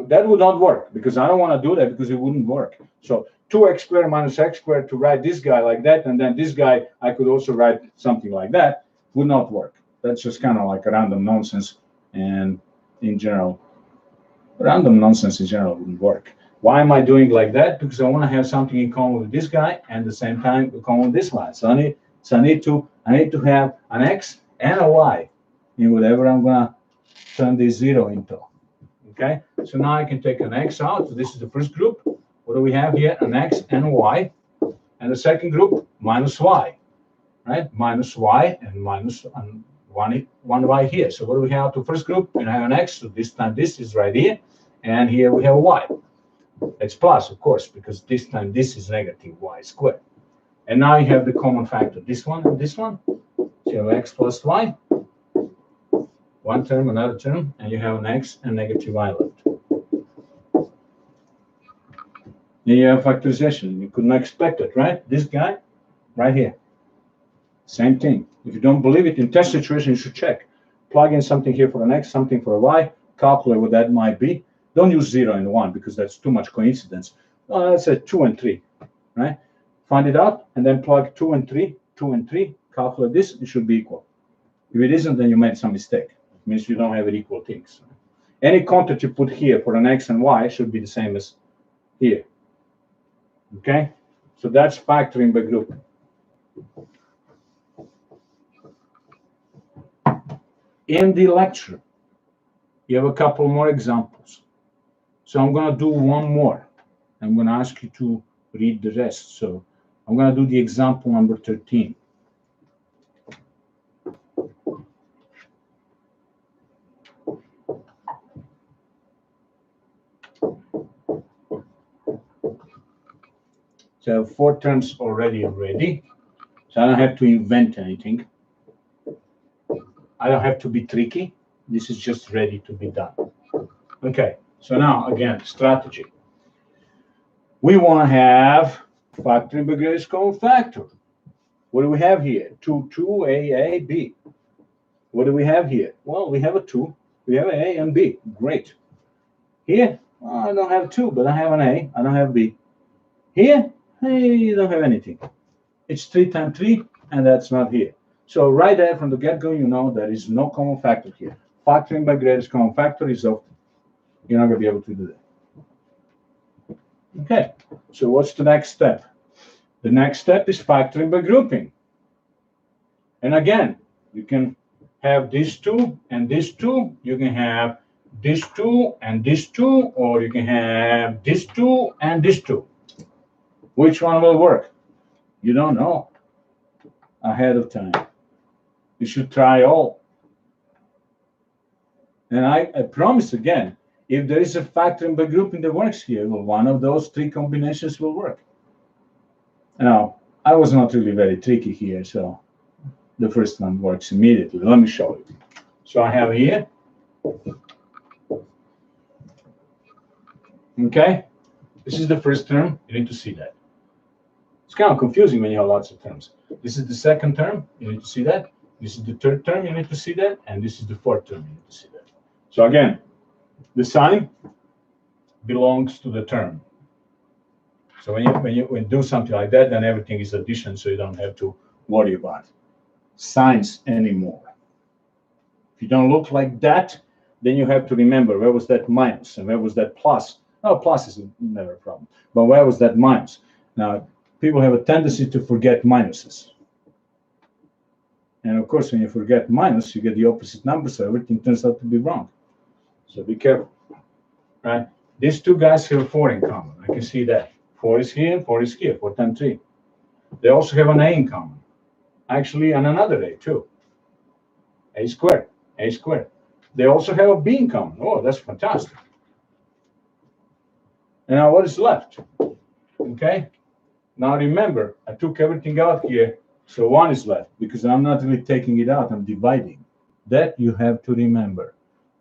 That would not work because I don't want to do that because it wouldn't work. So 2x squared minus x squared to write this guy like that, and then this guy I could also write something like that, would not work. That's just kind of like a random nonsense, and in general, random nonsense in general wouldn't work. Why am I doing like that? Because I want to have something in common with this guy and at the same time in common with this one. So I need to have an x and a y in whatever I'm gonna turn this 0 into. Okay, so now I can take an x out. So this is the first group. What do we have here? An x and a y. And the second group, minus y. Right? Minus y and minus one y here. So what do we have to first group? We have an x. So this time this is right here. And here we have a y. It's plus, of course, because this time this is negative y squared. And now you have the common factor. This one and this one. So you have x plus y. One term, another term, and you have an x and negative y left. Then you have factorization. You couldn't expect it, right? This guy, right here. Same thing. If you don't believe it, in test situation, you should check. plug in something here for an x, something for a y, calculate what that might be. Don't use 0 and 1 because that's too much coincidence. Let's say 2 and 3, right? Find it out and then plug 2 and 3, 2 and 3, calculate this, it should be equal. If it isn't, then you made some mistake. It means you don't have it equal things. Any content you put here for an x and y should be the same as here. Okay? So that's factoring by grouping. In the lecture, you have a couple more examples. So I'm going to do one more. I'm going to ask you to read the rest. So I'm going to do the example number 13. So I have 4 terms already ready. So I don't have to invent anything. I don't have to be tricky. This is just ready to be done. Okay, so now again, strategy. We want to have factoring by greatest common factor. What do we have here? 2, 2, A, B. What do we have here? Well, we have a 2. We have an A and B. Great. Here, well, I don't have 2, but I have an A. I don't have B. Here, hey, you don't have anything. It's 3 times 3, and that's not here. So right there from the get-go, you know there is no common factor here. Factoring by greatest common factor is off. You're not going to be able to do that. Okay, so what's the next step? The next step is factoring by grouping. And again, you can have these 2 and these 2. You can have this 2 and this 2, or you can have this 2 and this 2. Which one will work? You don't know ahead of time. You should try all. And I promise again, if there is a factoring by grouping that works here, well, one of those 3 combinations will work. Now, I was not really very tricky here, so the first one works immediately. Let me show you. So I have here, okay, this is the first term. You need to see that. It's kind of confusing when you have lots of terms. This is the second term. You need to see that. This is the third term. You need to see that. And this is the fourth term. You need to see that. So again, the sign belongs to the term. So when you do something like that, then everything is addition, so you don't have to worry about signs anymore. If you don't look like that, then you have to remember where was that minus and where was that plus. Oh, plus is never a problem. But where was that minus? Now, people have a tendency to forget minuses. And of course, when you forget minus, you get the opposite number, so everything turns out to be wrong. So be careful, right? These 2 guys have 4 in common. I can see that. 4 is here, 4 is here, 4 times 3. They also have an A in common. Actually, and another A too. A squared, A squared. They also have a B in common. Oh, that's fantastic. And now what is left? Okay. Now remember, I took everything out here, so 1 is left, because I'm not really taking it out, I'm dividing. That you have to remember.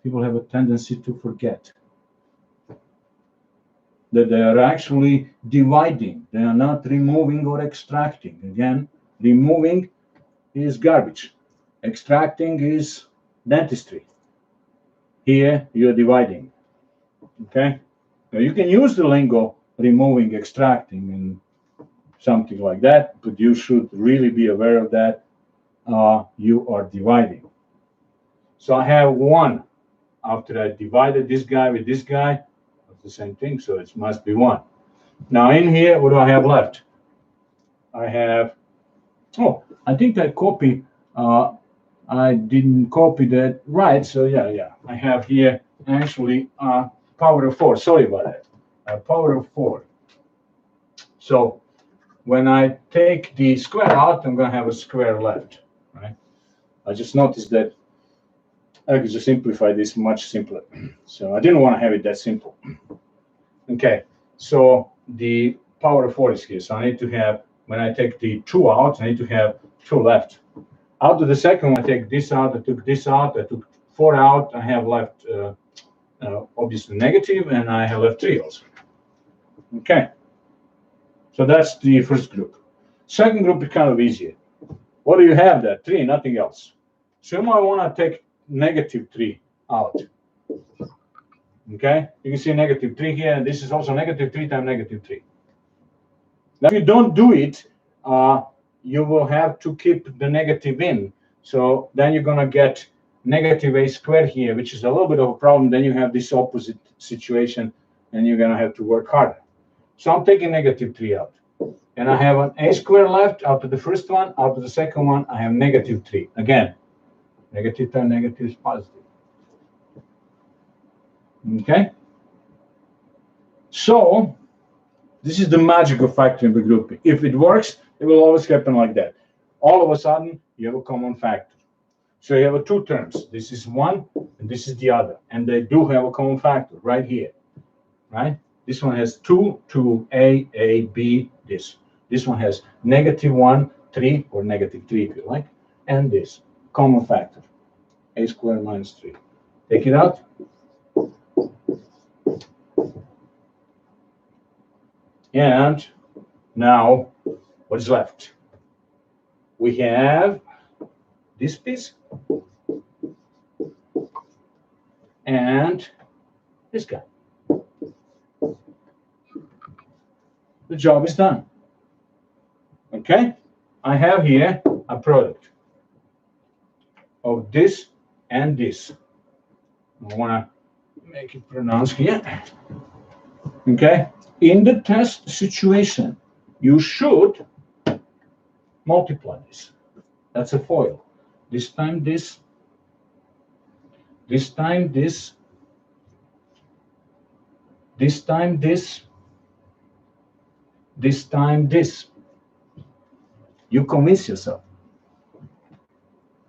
People have a tendency to forget that they are actually dividing. They are not removing or extracting. Again, removing is garbage. Extracting is dentistry. Here, you're dividing. Okay? Now, you can use the lingo removing, extracting, and something like that, but you should really be aware of that. You are dividing. So I have 1. After I divided this guy with this guy, it's the same thing, so it must be 1. Now in here, what do I have left? I have, oh, I think I copied, I didn't copy that right, so yeah. I have here actually power of 4, sorry about that, power of 4. So when I take the square out, I'm going to have a square left, right? I just noticed that I could just simplify this much simpler. So I didn't want to have it that simple. Okay, so the power of 4 is here. So I need to have, when I take the 2 out, I need to have 2 left. Out of the second one, I take this out, I took this out, I took 4 out, I have left obviously negative, and I have left 3 also. Okay, so that's the first group. Second group is kind of easier. What do you have there? 3, nothing else. So you might want to take negative 3 out. Okay, you can see negative 3 here, and this is also negative 3 times negative 3. Now, if you don't do it, you will have to keep the negative in. So then you're going to get negative a squared here, which is a little bit of a problem. Then you have this opposite situation, and you're going to have to work harder. So I'm taking negative 3 out. And I have an a squared left out of the first one. Out of the second one, I have negative 3. Again, negative times negative is positive. Okay? So this is the magic of factoring regrouping. If it works, it will always happen like that. All of a sudden, you have a common factor. So you have two terms. This is one, and this is the other. And they do have a common factor right here. Right? This one has 2, 2, A, B, this. This one has negative 1, 3, or negative 3 if you like, and this. Common factor. A squared minus 3. Take it out. And now, what is left? We have this piece and this guy. The job is done. Okay? I have here a product of this and this. I want to make it pronounced here. Okay? In the test situation, you should multiply this. That's a FOIL. This time this. This time this. This time this. This time this. You convince yourself.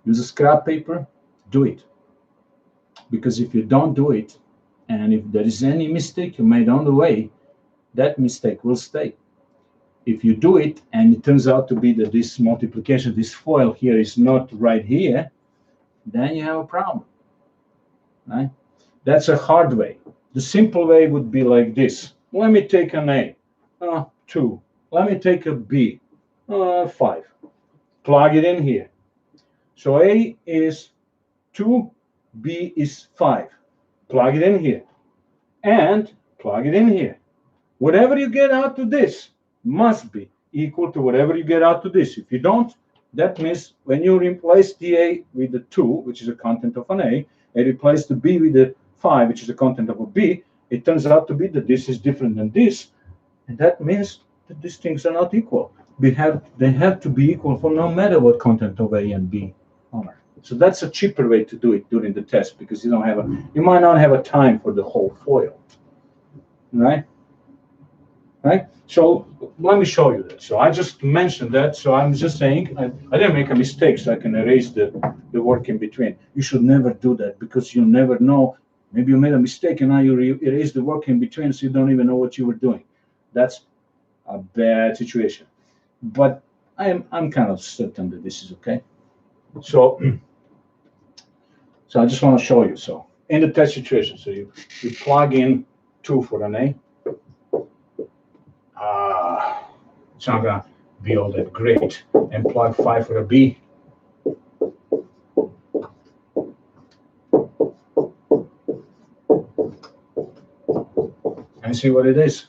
Use a scrap paper, do it. Because if you don't do it, and if there is any mistake you made on the way, that mistake will stay. If you do it, and it turns out to be that this multiplication, this FOIL here is not right here, then you have a problem. Right? That's a hard way. The simple way would be like this. Let me take an A, 2. Let me take a B, 5. Plug it in here. So A is 2, B is 5. Plug it in here. And plug it in here. Whatever you get out of this must be equal to whatever you get out of this. If you don't, that means when you replace the A with the 2, which is the content of an A, and replace the B with the 5, which is the content of a B, it turns out to be that this is different than this. And that means that these things are not equal. They have to be equal for no matter what content of A and B are. So that's a cheaper way to do it during the test, because you might not have a time for the whole FOIL. Right? Right? So let me show you that. So I just mentioned that. So I'm just saying I didn't make a mistake, so I can erase the work in between. You should never do that, because you never know. Maybe you made a mistake and now you erase the work in between, so you don't even know what you were doing. That's a bad situation. But I'm kind of certain that this is okay. So I just want to show you. So in the test situation, so you plug in 2 for an A. It's not gonna be all that great. And plug 5 for a B. And see what it is.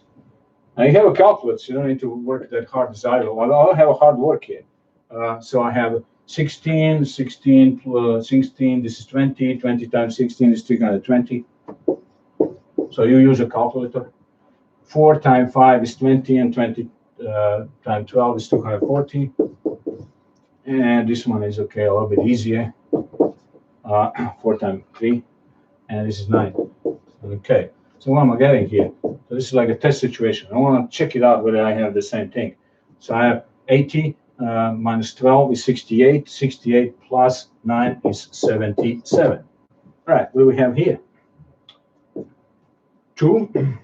Now you have a calculator, so you don't need to work that hard as I do. Well, I don't have a hard work here. So I have 16, 16 plus 16, this is 20, 20 times 16 is 320. So you use a calculator. 4 times 5 is 20, and 20 times 12 is 240. And this one is okay, a little bit easier. 4 times 3, and this is 9. Okay, so what am I getting here? So this is like a test situation. I want to check it out whether I have the same thing. So I have 80 minus 12 is 68. 68 plus 9 is 77. All right, what do we have here? 2.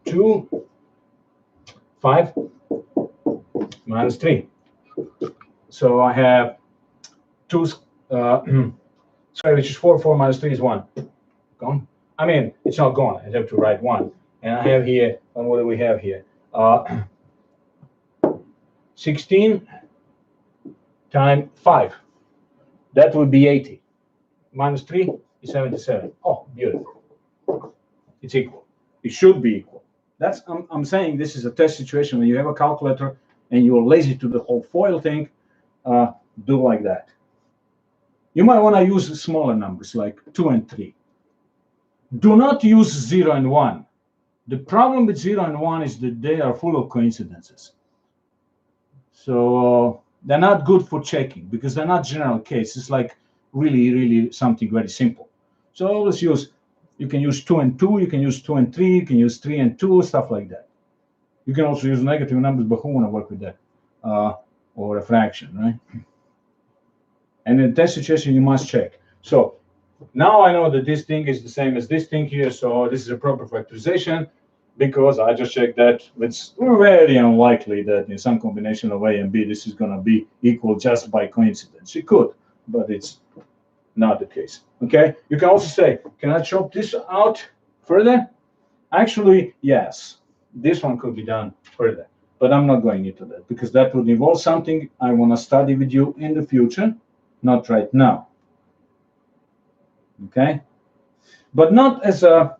2, 5 minus 3. So I have 2 sorry, which is 4. 4 minus 3 is 1. Gone? I mean, it's not gone. I have to write 1. And I have here, and what do we have here? 16 times 5. That would be 80. Minus 3 is 77. Oh, beautiful. It's equal. It should be equal. That's I'm saying this is a test situation when you have a calculator and you're lazy to the whole FOIL thing. Do like that. You might want to use smaller numbers like 2 and 3. Do not use 0 and 1. The problem with 0 and 1 is that they are full of coincidences. So they're not good for checking because they're not general case. It's like really something very simple. So always use, you can use 2 and 2, you can use 2 and 3, you can use 3 and 2, stuff like that. You can also use negative numbers, but who want to work with that? Or a fraction, right? And in that situation, you must check. So now I know that this thing is the same as this thing here, so this is a proper factorization because I just checked that it's very unlikely that in some combination of A and B, this is going to be equal just by coincidence. It could, but it's not the case. Okay? You can also say, can I chop this out further? Actually, yes. This one could be done further, but I'm not going into that because that would involve something I want to study with you in the future, not right now. Okay? But not as a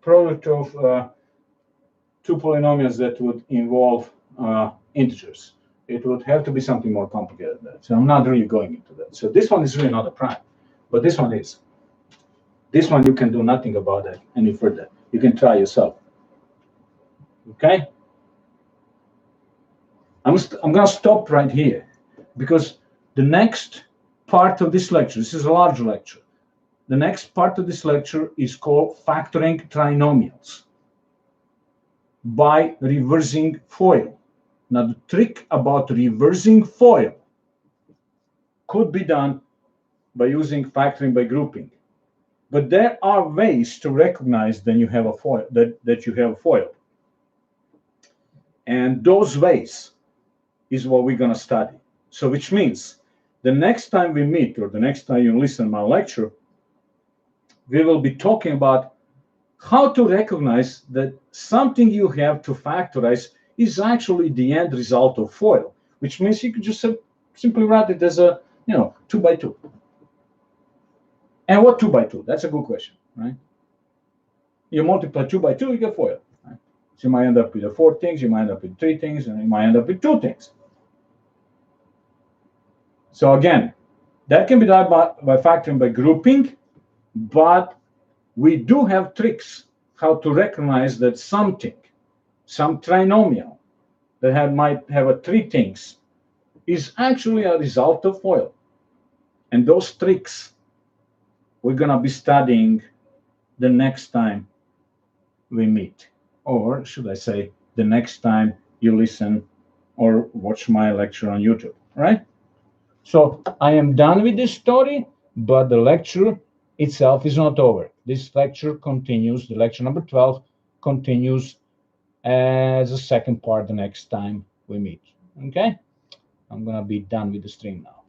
product of two polynomials that would involve integers. It would have to be something more complicated than that. So I'm not really going into that. So this one is really not a prime, but this one is. This one you can do nothing about that any further. You can try yourself. Okay? I'm going to stop right here because the next part of this lecture, this is a large lecture. The next part of this lecture is called factoring trinomials by reversing FOIL. Now, the trick about reversing FOIL could be done by using factoring by grouping. But there are ways to recognize that you have a FOIL, that you have a FOIL. And those ways is what we're going to study. So which means the next time we meet or the next time you listen to my lecture, we will be talking about how to recognize that something you have to factorize is actually the end result of FOIL, which means you could just simply write it as a 2 by 2. And what 2 by 2? That's a good question, right? You multiply 2 by 2, you get FOIL. Right? So you might end up with 4 things, you might end up with 3 things, and you might end up with 2 things. So again, that can be done by factoring by grouping, but we do have tricks how to recognize that something, some trinomial that might have 3 things, is actually a result of FOIL. And those tricks we're going to be studying the next time we meet. Or should I say, the next time you listen or watch my lecture on YouTube, right? So I am done with this story, but the lecture itself is not over. This lecture continues, the lecture number 12 continues as a second part the next time we meet. Okay? I'm going to be done with the stream now.